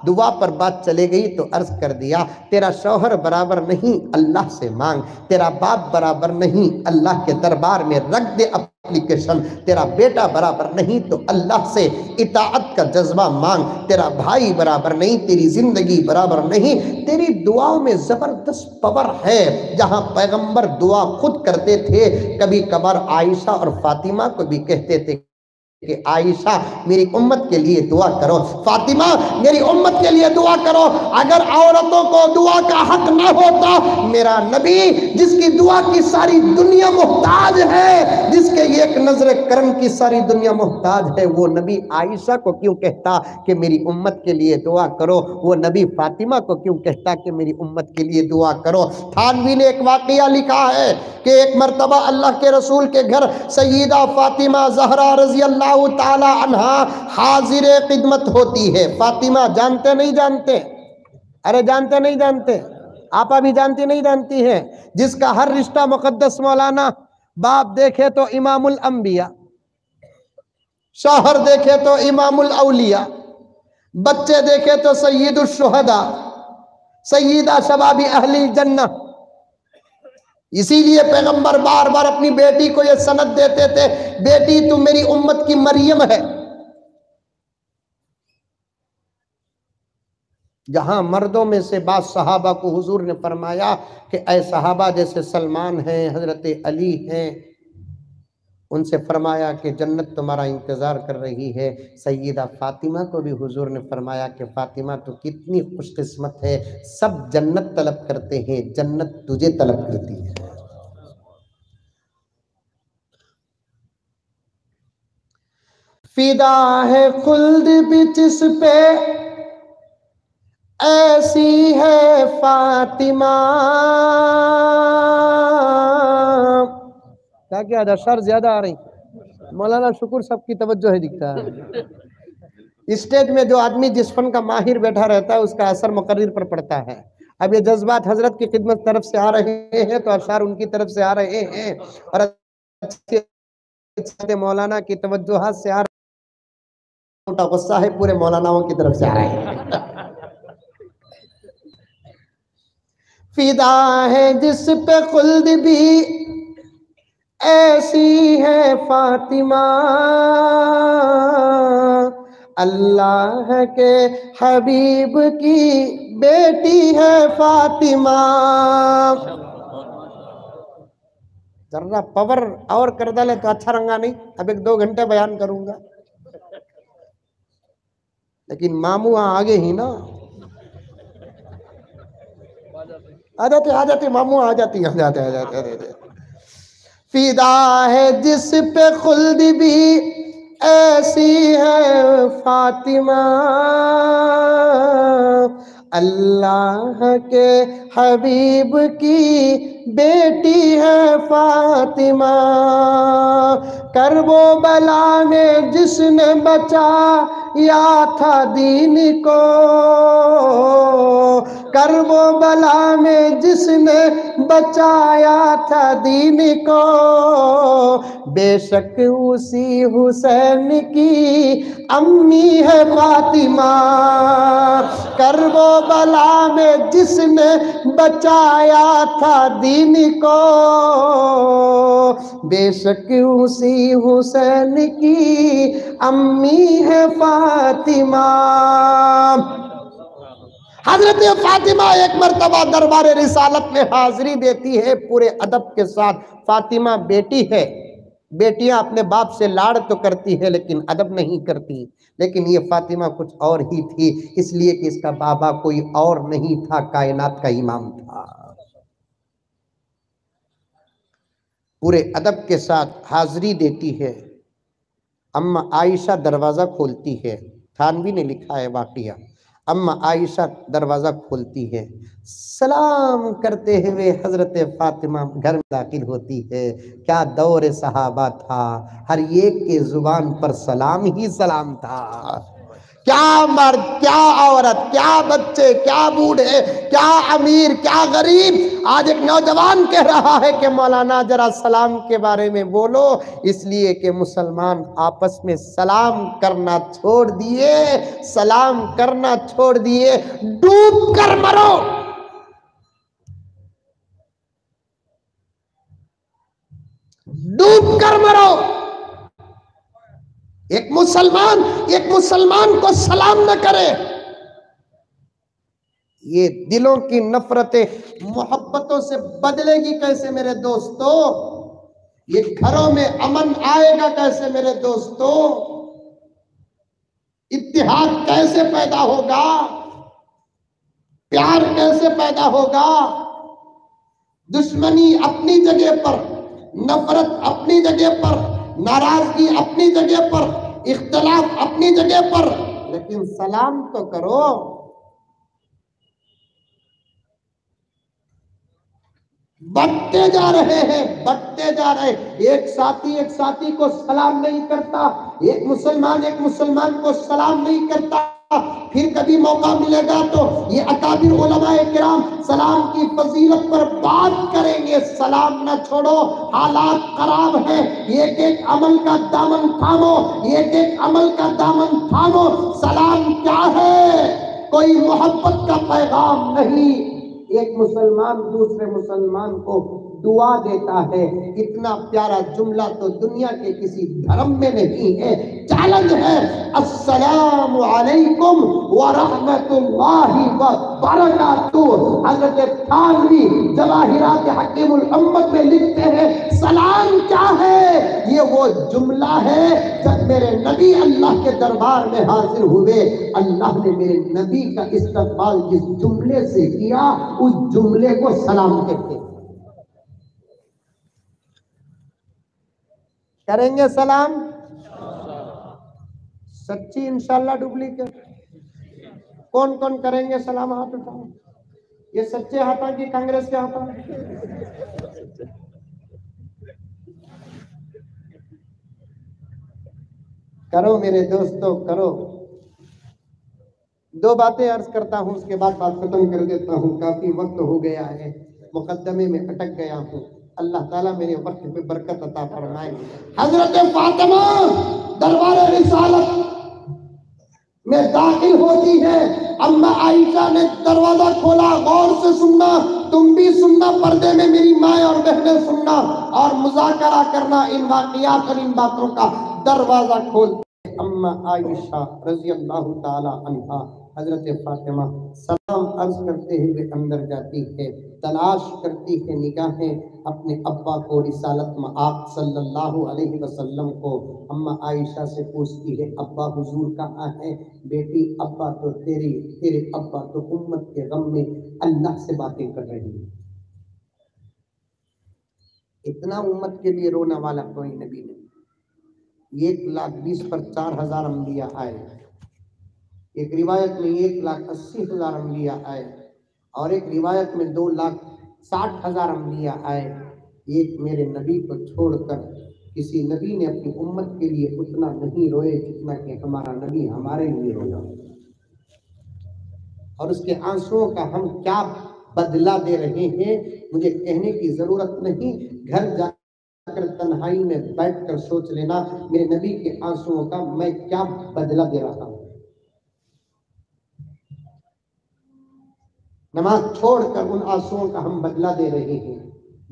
دعا پر بات چلے گئی تو عرض کر دیا، تیرا شوہر برابر نہیں اللہ سے مانگ، تیرا باپ برابر نہیں اللہ کے دربار میں رکھ دے۔ اپلیکیشن، تیرا بیٹا برابر نہیں تو اللہ سے اطاعت کا جذبہ مانگ، تیرا بھائی برابر نہیں، تیری زندگی برابر نہیں، تیری دعاؤں میں زبردست پاور ہے۔ جہاں پیغمبر دعا خود کرتے تھے، کبھی کبھار عائشہ اور فاطمہ کو بھی کہتے تھے کہ عائشہ میری امت کے لیے دعا کرو، فاطمہ میری امت کے لیے دعا کرو۔ اگر عورتوں کو دعا کا حق نہ ہوتا، میرا نبی جس کی دعا کی ساری دنیا محتاج ہے، جس کے ایک نظر کرم کی ساری دنیا محتاج ہے، وہ نبی عائشہ کو کیوں کہتا کہ میری امت کے لیے دعا کرو؟ وہ نبی فاطمہ کو کیوں کہتا کہ میری امت کے لیے دعا کرو؟ تھانوی نے ایک واقعہ لکھا ہے کہ ایک مرتبہ اللہ کے رسول کے گھر سیدہ فاطمہ زہرا رضی اللہ تعالی عنہ حاضر خدمت ہوتی ہے۔ فاطمہ جانتے نہیں جانتے؟ ارے جانتے نہیں جانتے؟ آپا بھی جانتی نہیں جانتی ہیں؟ جس کا ہر رشتہ مقدس مولانا، باپ دیکھے تو امام الانبیاء، شوہر دیکھے تو امام الاولیاء، بچے دیکھے تو سید الشہداء، سیدہ شباب اہل الجنہ۔ اسی لیے پیغمبر بار بار اپنی بیٹی کو یہ سند دیتے تھے، بیٹی تو میری امت کی مریم ہے۔ جہاں مردوں میں سے بعض صحابہ کو حضور نے فرمایا کہ اے صحابہ، جیسے سلمان ہیں، حضرت علی ہیں، ان سے فرمایا کہ جنت تمہارا انتظار کر رہی ہے۔ سیدہ فاطمہ کو بھی حضور نے فرمایا کہ فاطمہ تو کتنی خوش قسمت ہے، سب جنت طلب کرتے ہیں، جنت تجھے طلب کرتی ہے۔ فدا ہے خلد بھی جس پہ ایسی ہے فاطمہ۔ کیا اشعار زیادہ آ رہی؟ مولانا شکر سب کی توجہ ہے دکھتا ہے۔ اسٹیج میں جو آدمی جس فن کا ماہر بیٹھا رہتا ہے، اس کا اثر مقرر پر پڑتا ہے۔ اب یہ جذبات حضرت کی خدمت طرف سے آ رہے ہیں تو اشعار ان کی طرف سے آ رہے ہیں، اور مولانا کی توجہات سے آ رہے ہیں، غصہ ہے پورے مولاناؤں کی طرف سے آ رہے ہیں۔ فدا ہے جس پہ خلد بھی ایسی ہے فاطمہ، اللہ کے حبیب کی بیٹی ہے فاطمہ۔ ذرا پاور اور کر ڈالے تو اچھا رنگا نہیں، اب 1-2 گھنٹے بیان کروں گا، لیکن ماموں آگے ہی نا آ جاتے ماموں آ جاتی۔ فدا ہے جس پہ خلد بھی ایسی ہے فاطمہ، اللہ کے حبیب کی بیٹی ہے فاطمہ۔ کرب و بلا میں جس نے بچایا تھا دین کو، کرب و بلا میں جس نے بچایا تھا دین کو، بے شک اسی حسین کی امی ہے فاطمہ۔ کرب و بلا میں جس نے بچایا تھا دین کو، بے شک اسی حسین کی امی ہے فاطمہ۔ حضرت فاطمہ ایک مرتبہ دربار رسالت میں حاضری دیتی ہے پورے ادب کے ساتھ۔ فاطمہ بیٹی ہے، بیٹیاں اپنے باپ سے لاڑ تو کرتی ہے لیکن ادب نہیں کرتی، لیکن یہ فاطمہ کچھ اور ہی تھی، اس لیے کہ اس کا بابا کوئی اور نہیں تھا، کائنات کا امام تھا۔ پورے ادب کے ساتھ حاضری دیتی ہے۔ اما عائشہ دروازہ کھولتی ہے، تھانوی نے لکھا ہے واقعہ۔ اما عائشہ دروازہ کھولتی ہے، سلام کرتے ہوئے حضرت فاطمہ گھر میں داخل ہوتی ہے۔ کیا دور صحابہ تھا، ہر ایک کے زبان پر سلام ہی سلام تھا۔ کیا مرد، کیا عورت، کیا بچے، کیا بوڑھے، کیا امیر، کیا غریب، آج ایک نوجوان کہہ رہا ہے کہ مولانا ذرا سلام کے بارے میں بولو، اس لیے کہ مسلمان آپس میں سلام کرنا چھوڑ دیے، سلام کرنا چھوڑ دیے، ڈوب کر مرو۔ ڈوب کر مرو۔ مسلمان ایک مسلمان کو سلام نہ کرے، یہ دلوں کی نفرتیں محبتوں سے بدلے گی کیسے میرے دوستو؟ یہ گھروں میں امن آئے گا کیسے میرے دوستو؟ اتحاد کیسے پیدا ہوگا؟ پیار کیسے پیدا ہوگا؟ دشمنی اپنی جگہ پر، نفرت اپنی جگہ پر، ناراضگی اپنی جگہ پر، اختلاف اپنی جگہ پر، لیکن سلام تو کرو۔ بڑھتے جا رہے ہیں، بڑھتے جا رہے ہیں، ایک ساتھی کو سلام نہیں کرتا، ایک مسلمان کو سلام نہیں کرتا۔ پھر کبھی موقع ملے گا تو یہ اکابر علماء کرام سلام کی فضیلت پر بات کریں گے۔ سلام نہ چھوڑو، حالات خراب ہیں، ایک عمل کا دامن تھامو، ایک عمل کا دامن تھامو۔ سلام کیا ہے؟ کوئی محبت کا پیغام نہیں، ایک مسلمان دوسرے مسلمان کو دعا دیتا ہے۔ اتنا پیارا جملہ تو دنیا کے کسی دھرم میں نہیں ہے۔ چیلنج ہے، السلام علیکم ورحمت اللہ وبرکاتہ۔ حضرت تھانوی جواہرات حکیم الامت میں لکھتے ہیں سلام کیا ہے؟ یہ وہ جملہ ہے جب میرے نبی اللہ کے دربار میں حاضر ہوئے، اللہ نے میرے نبی کا استقبال جس جملے سے کیا اس جملے کو سلام کہتے ہیں۔ کریں گے سلام؟ سچی انشاءاللہ ڈپلیکیٹ؟ کون کون کریں گے سلام؟ ہاتھ اٹھاؤ۔ یہ سچے ہاتھوں کی کانگریس کے ہاتھوں؟ کرو میرے دوستو، کرو۔ دو باتیں عرض کرتا ہوں، اس کے بعد بات ختم کر دیتا ہوں، کافی وقت ہو گیا ہے، مقدمے میں اٹک گیا ہوں۔ اللہ تعالیٰ میرے وقت پہ برکت عطا فرمائے۔ حضرت فاطمہ دربار رسالت میں داخل ہوتی ہے، اماں عائشہ نے دروازہ کھولا، غور سے سننا، تم بھی سننا، پردے میں میری ماں اور بہنیں سننا اور مذاکرہ کرنا ان واقعات اور ان باتوں کا۔ دروازہ کھولتے اماں عائشہ رضی اللہ تعالی عنہا، حضرت فاطمہ سلام عرض کرتے ہوئے اندر جاتی ہے، تلاش کرتی ہے نگاہیں اپنے ابا کو، رسالت مآب صلی اللہ علیہ وسلم کو۔ اماں عائشہ سے پوچھتی ہے ابا حضور کہاں ہے؟ بیٹی ابا تو تیرے ابا تو امت کے غم میں اللہ سے باتیں کر رہی ہیں۔ اتنا امت کے لیے رونا والا کوئی نبی نہیں۔ 1,20,000 پر 4,000 انبیاء آئے، ایک روایت میں 1,80,000 انبیاء آئے، اور ایک روایت میں 2,60,000 انبیاء آئے۔ ایک میرے نبی کو چھوڑ کر کسی نبی نے اپنی امت کے لیے اتنا نہیں روئے جتنا کہ ہمارا نبی ہمارے لیے رویا، اور اس کے آنسوؤں کا ہم کیا بدلہ دے رہے ہیں مجھے کہنے کی ضرورت نہیں، گھر جا کر تنہائی میں بیٹھ کر سوچ لینا میرے نبی کے آنسوؤں کا میں کیا بدلہ دے رہا ہوں۔ نماز چھوڑ کر ان آنسوؤں کا ہم بدلہ دے رہے ہیں،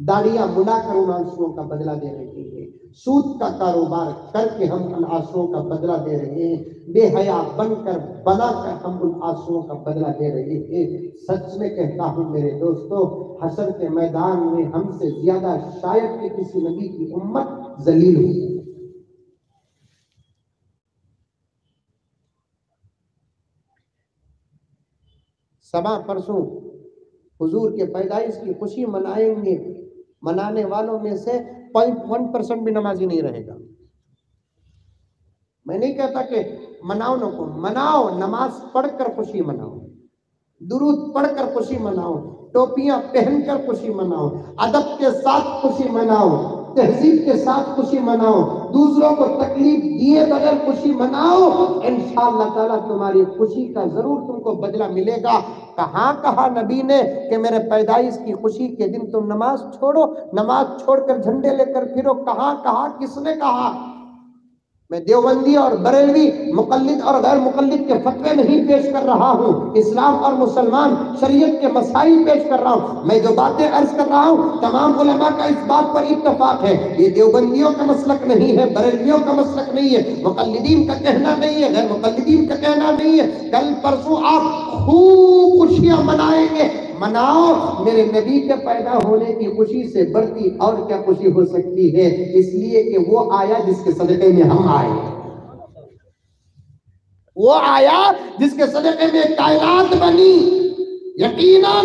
داڑیاں مڑا کر ان آنسوؤں کا بدلہ دے رہے ہیں، سود کا کاروبار کر کے ہم ان آنسوؤں کا بدلہ دے رہے ہیں، بے حیا بن کر بنا کر ہم ان آنسوؤں کا بدلہ دے رہے ہیں۔ سچ میں کہتا ہوں میرے دوستو، حشر کے میدان میں ہم سے زیادہ شاید کہ کسی نبی کی امت ذلیل ہوئی۔ سبا پرسوں حضور کے پیدائش کی خوشی منائیں گے، منانے والوں میں سے 0.1% بھی نمازی نہیں رہے گا۔ میں نہیں کہتا کہ مناؤ نہ کو، مناؤ، نماز پڑھ کر خوشی مناؤ، درود پڑھ کر خوشی مناؤ، ٹوپیاں پہن کر خوشی مناؤ، ادب کے ساتھ خوشی مناؤ، تہذیب کے ساتھ خوشی مناؤ، دوسروں کو تکلیف دیے بغیر خوشی مناؤ، انشاءاللہ تعالیٰ تمہاری خوشی کا ضرور تم کو بدلہ ملے گا۔ کہاں کہا نبی نے کہ میرے پیدائش کی خوشی کے دن تم نماز چھوڑو، نماز چھوڑ کر جھنڈے لے کر پھرو؟ کہاں کہا، کس نے کہا؟ میں دیوبندی اور بریلوی مقلد اور غیر مقلد کے فتوے نہیں پیش کر رہا ہوں، اسلام اور مسلمان شریعت کے مسائل پیش کر رہا ہوں۔ میں جو باتیں عرض کر رہا ہوں تمام علماء کا اس بات پر اتفاق ہے، یہ دیوبندیوں کا مسلک نہیں ہے، بریلویوں کا مسلک نہیں ہے، مقلدین کا کہنا نہیں ہے، غیر مقلدین کا کہنا نہیں ہے۔ کل پرسوں آپ خوب خوشیاں منائیں گے، مناؤ، میرے نبی کے پیدا ہونے کی خوشی سے بڑھتی اور کیا خوشی ہو سکتی ہے؟ اس لیے کہ وہ آیا جس کے صدقے میں ہم آئے، وہ آیا جس کے صدقے میں کائنات بنی۔ یقیناً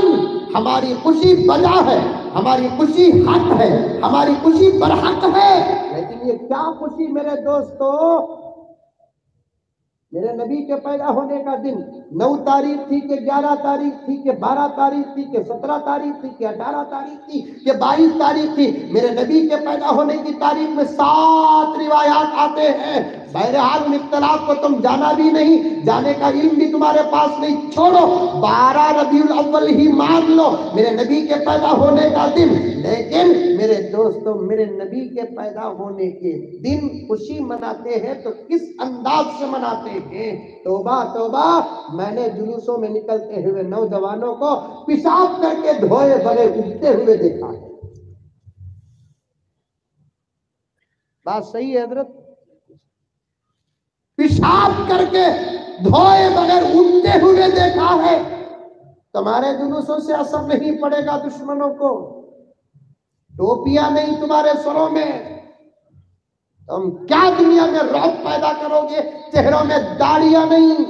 ہماری خوشی بجا ہے، ہماری خوشی حق ہے، ہماری خوشی برحق ہے، لیکن یہ کیا خوشی میرے دوستو؟ میرے نبی کے پیدا ہونے کا دن 9 تاریخ تھی کہ 11 تاریخ تھی کہ 12 تاریخ تھی کہ 17 تاریخ تھی کہ 18 تاریخ تھی کہ 22 تاریخ تھی؟ میرے نبی کے پیدا ہونے کی تاریخ میں 7 روایات آتے ہیں۔ بہرحال ان اختلاف کو تم جانا بھی نہیں، جانے کا علم بھی تمہارے پاس نہیں، چھوڑو، 12 ربیع الاول ہی مان لو میرے نبی کے پیدا ہونے کا دن۔ لیکن میرے دوستو، میرے نبی کے پیدا ہونے کے دن خوشی مناتے ہیں تو کس انداز سے مناتے ہیں؟ توبہ توبہ، میں نے جلوسوں میں نکلتے ہوئے نوجوانوں کو پیشاب کر کے دھوئے بغیر اٹھتے ہوئے دیکھا ہے۔ بات صحیح ہے حضرت؟ پیشاب کر کے دھوئے بغیر اٹھتے ہوئے دیکھا ہے۔ تمہارے جلوسوں سے اثر نہیں پڑے گا دشمنوں کو، ٹوپیاں نہیں تمہارے سروں میں، تم کیا دنیا میں رعب پیدا کرو گے؟ چہروں میں داڑیاں نہیں۔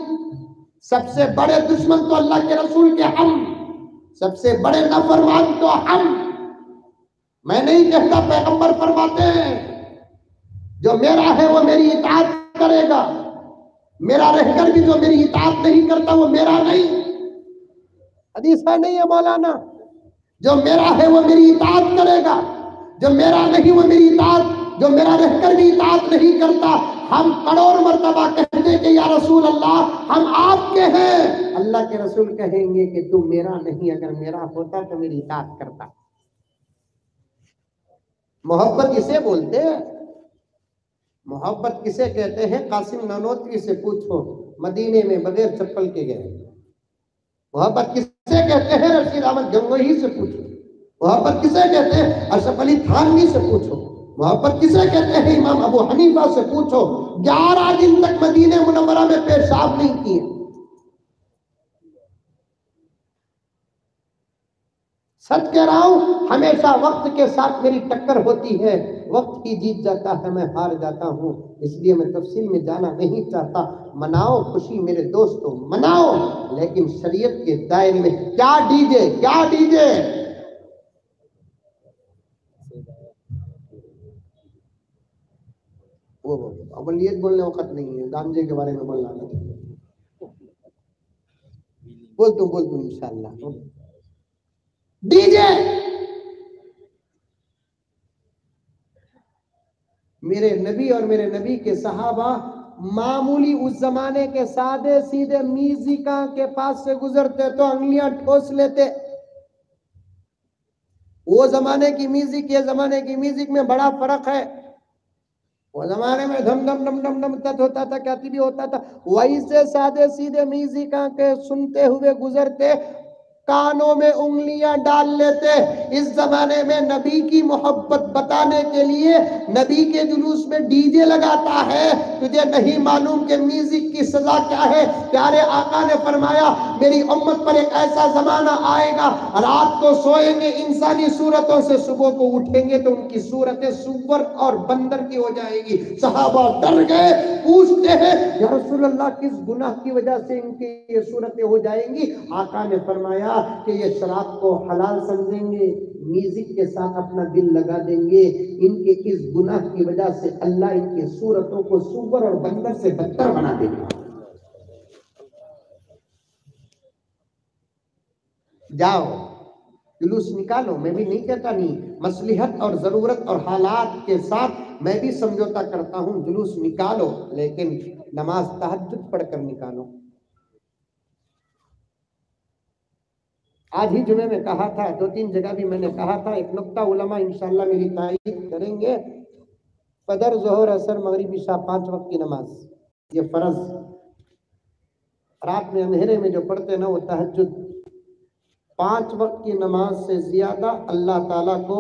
سب سے بڑے دشمن تو اللہ کے رسول کے ہم، سب سے بڑے نافرمان تو ہم۔ میں نہیں کہتا، پیغمبر فرماتے ہیں جو میرا ہے وہ میری اطاعت کرے گا، میرا رہ کر بھی جو میری اطاعت نہیں کرتا وہ میرا نہیں۔ حدیث ہے نہیں ہے مولانا؟ جو میرا ہے وہ میری اطاعت کرے گا، جو میرا نہیں وہ میری اطاعت، جو میرا رہ کر بھی اطاعت نہیں کرتا۔ ہم کروڑ مرتبہ کہتے کہ یا رسول اللہ ہم آپ کے ہیں، اللہ کے رسول کہیں گے کہ تو میرا نہیں، اگر میرا ہوتا تو میری اطاعت کرتا۔ محبت کسے بولتے ہیں؟ محبت کسے کہتے ہیں؟ قاسم نانوتوی سے پوچھو، مدینے میں بغیر چپل کے گئے۔ محبت کسے کہتے ہیں؟ رشید احمد گنگوہی سے پوچھو۔ محبت کسے کہتے ہیں؟ اشرف علی تھانوی سے پوچھو۔ محبت کسے کہتے ہیں؟ امام ابو حنیفہ سے پوچھو۔ 11 دن تک مدینہ منورہ میں پیشاب نہیں کیے۔ سچ کہہ رہا ہوں، ہمیشہ وقت کے ساتھ میری ٹکر ہوتی ہے، وقت ہی جیت جاتا ہے، میں ہار جاتا ہوں، اس لیے میں تفصیل میں جانا نہیں چاہتا۔ مناؤ خوشی میرے دوستو، مناؤ، لیکن شریعت کے دائرے میں۔ کیا ڈی جے، کیا ڈی جے؟ وہ اولیت بولنے وقت نہیں ہے، گانجے کے بارے میں بولنا نہیں۔ بول تو انشاءاللہ۔ ڈی جے، میرے نبی اور میرے نبی کے صحابہ معمولی اس زمانے کے سادے سیدھے میوزیکاں کے پاس سے گزرتے تو انگلیاں ٹھوس لیتے۔ وہ زمانے کی میوزک یہ زمانے کی میوزک میں بڑا فرق ہے۔ وہ زمانے میں دھم دھم دم دم دم تت ہوتا تھا، کیا بھی ہوتا تھا، ویسے سادے سیدھے میوزیکاں کے سنتے ہوئے گزرتے، کانوں میں انگلیاں ڈال لیتے۔ اس زمانے میں نبی کی محبت بتانے کے لیے نبی کے جلوس میں ڈی جے لگاتا ہے۔ تجھے نہیں معلوم کہ میوزک کی سزا کیا ہے؟ پیارے آقا نے فرمایا میری امت پر ایک ایسا زمانہ آئے گا، رات کو سوئیں گے انسانی صورتوں سے، صبح کو اٹھیں گے تو ان کی صورتیں سور اور بندر کی ہو جائے گی۔ صحابہ ڈر گئے، پوچھتے ہیں یا رسول اللہ کس گناہ کی وجہ سے ان کی یہ صورتیں ہو جائیں گی؟ آقا نے فرمایا کہ یہ شراب کو حلال سمجھیں گے، میوزک کے ساتھ اپنا دل لگا دیں گے، ان کے اس گناہ کی وجہ سے اللہ ان کی صورتوں کو سور اور بندر سے بدتر بنا دے گا۔ جاؤ جلوس نکالو، میں بھی نہیں کہتا نہیں، مصلحت اور ضرورت اور حالات کے ساتھ میں بھی سمجھوتا کرتا ہوں، جلوس نکالو، لیکن نماز تہجد پڑھ کر نکالو۔ آج ہی جمعے میں کہا تھا، 2-3 جگہ بھی میں نے کہا تھا، ایک نقطہ علماء انشاءاللہ میری تائید کریں گے۔ فجر ظہر عصر مغرب عشاء 5 وقت کی نماز یہ فرض رات میں اندھیرے میں جو پڑھتے نا وہ تہجد 5 وقت کی نماز سے زیادہ اللہ تعالیٰ کو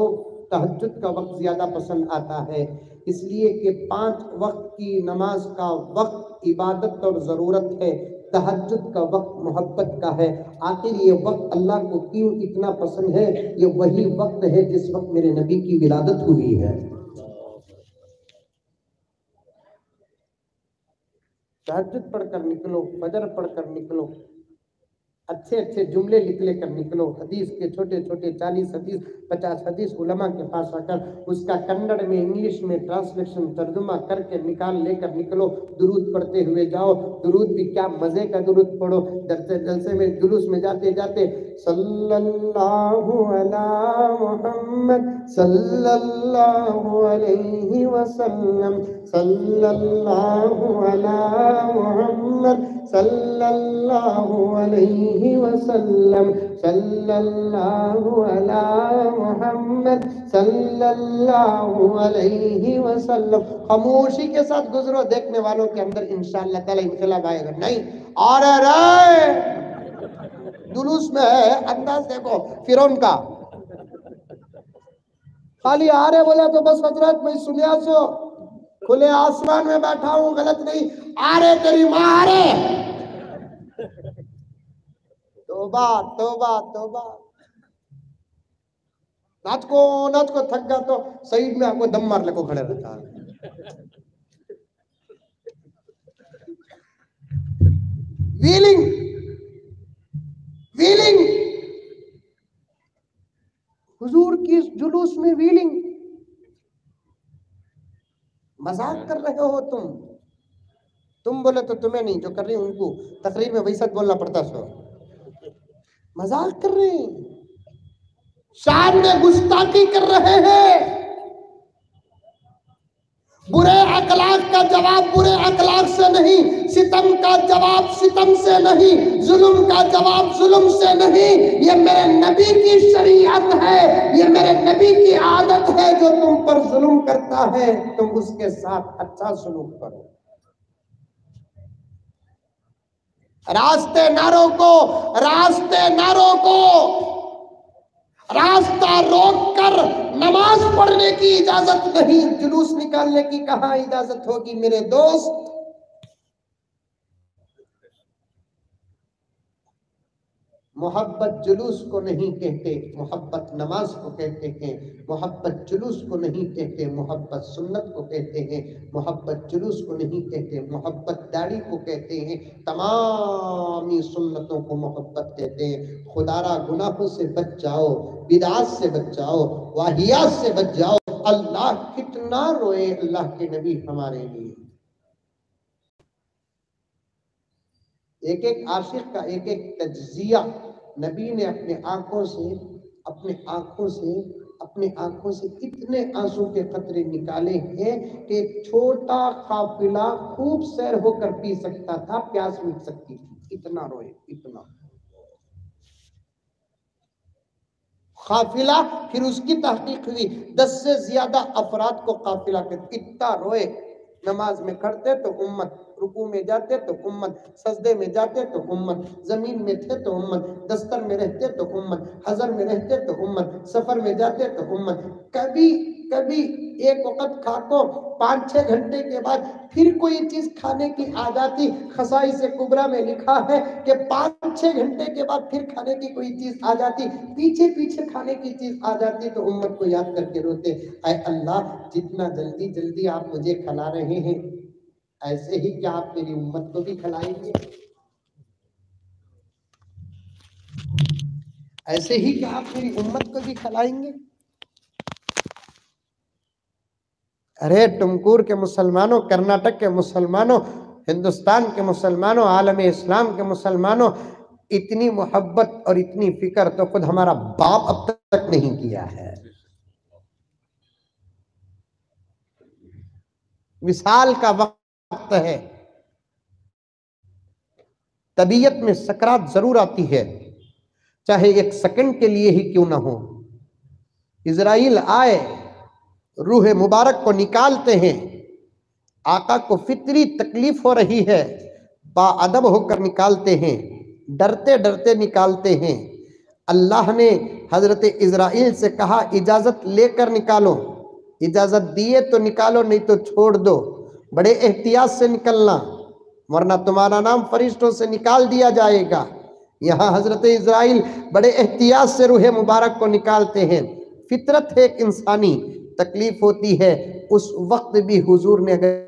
تہجد کا وقت زیادہ پسند آتا ہے، اس لیے کہ 5 وقت کی نماز کا وقت عبادت اور ضرورت ہے، تہجد کا وقت محبت کا ہے۔ آخر یہ وقت اللہ کو کیوں اتنا پسند ہے؟ یہ وہی وقت ہے جس وقت میرے نبی کی ولادت ہوئی ہے۔ تہجد پڑھ کر نکلو، فجر پڑھ کر نکلو، اچھے اچھے جملے لے کر نکلو، حدیث کے چھوٹے چھوٹے 40 حدیث 50 حدیث علماء کے پاس آ کر اس کا کنڑ میں انگلش میں ٹرانسلیشن ترجمہ کر کے لے کر نکلو، درود پڑھتے ہوئے جاؤ۔ درود بھی کیا مزے کا درود پڑھو، جلسے میں جلوس میں جاتے جاتے صلی اللہ علی محمد صلی اللہ علیہ وسلم صلی اللہ علی محمد صلی اللہ علیہ وسلم صلی اللہ علی محمد صلی اللہ علیہ وسلم۔ خاموشی کے ساتھ گزرو، دیکھنے والوں کے اندر انشاءاللہ تعالی انقلاب آئے گا۔ نہیں آرے رائے جلوس میں ہے، انداز دیکھو فرعون کا، خالی آرے بولا تو بس حضرت میں سنیا سو کھلے آسمان میں بیٹھا ہوں، غلط نہیں، آرے تیری ماں آرے۔ توبہ توبہ توبہ، ناچ کو تھک گا تو سعید میں آپ کو دم مار لے کو کھڑے رہتا ہے۔ ویلنگ حضور کی جلوس میں ویلنگ، مذاق کر رہے ہو تم بولے تو تمہیں نہیں، جو کر رہی ان کو تقریر میں وہی سچ بولنا پڑتا سو، مذاق کر رہے ہیں، شان میں گستاخی کر رہے ہیں۔ برے اخلاق کا جواب برے اخلاق سے نہیں، ستم کا جواب ستم سے نہیں، ظلم کا جواب ظلم سے نہیں، یہ میرے نبی کی شریعت ہے، یہ میرے نبی کی عادت ہے۔ جو تم پر ظلم کرتا ہے تم اس کے ساتھ اچھا سلوک کرو۔ راستے نہ روکو، راستہ روک کر نماز پڑھنے کی اجازت نہیں، جلوس نکالنے کی کہاں اجازت ہوگی میرے دوست؟ محبت جلوس کو نہیں کہتے، محبت نماز کو کہتے ہیں۔ محبت جلوس کو نہیں کہتے، محبت سنت کو کہتے ہیں۔ محبت جلوس کو نہیں کہتے، محبت داڑھی کو کہتے ہیں۔ تمامی سنتوں کو محبت کہتے ہیں۔ خدارا گناہوں سے بچ جاؤ، بدعات سے بچ جاؤ، واہیات سے بچ جاؤ۔ اللہ کتنا روئے اللہ کے نبی ہمارے لیے۔ ایک ایک عاشق کا ایک ایک تجزیہ نبی نے اپنے آنکھوں سے اتنے آنسو کے قطرے نکالے ہیں کہ چھوٹا قافلہ خوب سیر ہو کر پی سکتا تھا، پیاس مٹ سکتی تھی، اتنا روئے، اتنا قافلہ۔ پھر اس کی تحقیق ہوئی، 10 سے زیادہ افراد کو قافلہ کہتے، اتنا روئے۔ نماز میں کھڑتے تو امت، رکوع میں جاتے تو امت، سجدے میں جاتے تو امت، زمین میں تھے تو امت، دستر میں رہتے تو امت، حضر میں رہتے تو امت، سفر میں جاتے تو امت۔ کبھی ایک وقت کھا کو 5-6 گھنٹے کے بعد پھر کوئی چیز کھانے کی آ جاتی۔ خصائص کبریٰ میں لکھا ہے کہ 5-6 گھنٹے کے بعد پھر کھانے کی کوئی چیز آ جاتی، پیچھے کھانے کی چیز آ جاتی تو امت کو یاد کر کے روتے، اے اللہ جتنا جلدی آپ مجھے کھلا رہے ہیں، ایسے ہی کیا آپ میری امت کو بھی کھلائیں گے؟ ایسے ہی کیا آپ میری امت کو بھی کھلائیں گے؟ ارے ٹمکور کے مسلمانوں، کرناٹک کے مسلمانوں، ہندوستان کے مسلمانوں، عالم اسلام کے مسلمانوں، اتنی محبت اور اتنی فکر تو خود ہمارا باپ اب تک نہیں کیا ہے۔ وصال کا وقت ہے، طبیعت میں سکرات ضرور آتی ہے، چاہے 1 سیکنڈ کے لیے ہی کیوں نہ ہو۔ اسرائیل آئے، روح مبارک کو نکالتے ہیں، آقا کو فطری تکلیف ہو رہی ہے، با ادب ہو کر نکالتے ہیں، ڈرتے ڈرتے نکالتے ہیں۔ اللہ نے حضرت عزرائیل سے کہا اجازت لے کر نکالو، اجازت دیے تو نکالو، نہیں تو چھوڑ دو، بڑے احتیاط سے نکلنا ورنہ تمہارا نام فرشتوں سے نکال دیا جائے گا۔ یہاں حضرت عزرائیل بڑے احتیاط سے روح مبارک کو نکالتے ہیں۔ فطرت ہے ایک انسانی، تکلیف ہوتی ہے، اس وقت بھی حضور نے اگر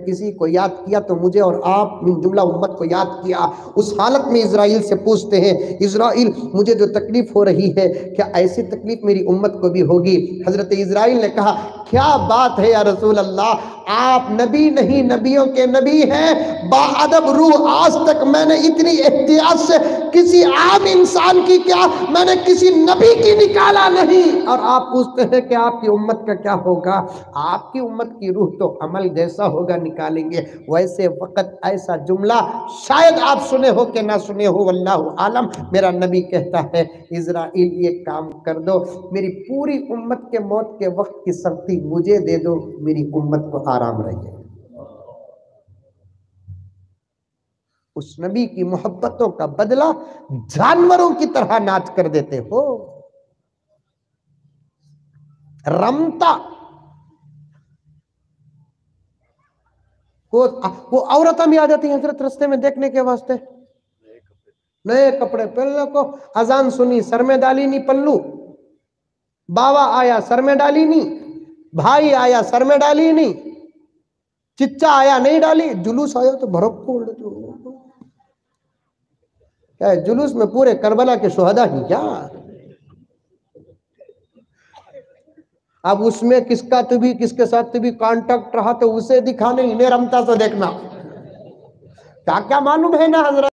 کسی کو یاد کیا تو مجھے اور آپ من جملہ امت کو یاد کیا۔ اس حالت میں عزرائیل سے پوچھتے ہیں عزرائیل مجھے جو تکلیف ہو رہی ہے کیا ایسی تکلیف میری امت کو بھی ہوگی؟ حضرت عزرائیل نے کہا کیا بات ہے یا رسول اللہ، آپ نبی نہیں نبیوں کے نبی ہیں، با ادب روح آج تک میں نے اتنی احتیاط سے کسی عام انسان کی کیا میں نے کسی نبی کی نکالا نہیں، اور آپ پوچھتے ہیں کہ آپ کی امت کا کیا ہوگا؟ آپ کی امت کی روح تو عمل جیسا ہوگا نکالیں گے ویسے۔ وقت ایسا جملہ شاید آپ سنے ہو کہ نہ سنے ہو، واللہ عالم، میرا نبی کہتا ہے عزرائیل یہ کام کر دو، میری پوری امت کے موت کے وقت کی سختی مجھے دے دو، میری امت کو آرام رہے۔ اس نبی کی محبتوں کا بدلہ جانوروں کی طرح ناچ کر دیتے ہو۔ رمتا وہ عورتیں بھی آ جاتی ہیں حضرت رستے میں دیکھنے کے واسطے، نئے کپڑے پہننے کو، اذان سنی سر میں ڈالی نہیں پلو، باوا آیا سر میں ڈالی نہیں، بھائی آیا سر میں ڈالی نہیں، چچا آیا نہیں ڈالی، جلوس آیا تو بھرک پھوڑ دیتے ہو۔ کیا جلوس میں پورے کربلا کے شہداء ہی کیا؟ اب اس میں کس کا تو بھی کس کے ساتھ تو بھی کانٹیکٹ رہا تو اسے دکھانے، انہیں رمتا تو دیکھنا، کیا کیا معلوم ہے نا حضرت۔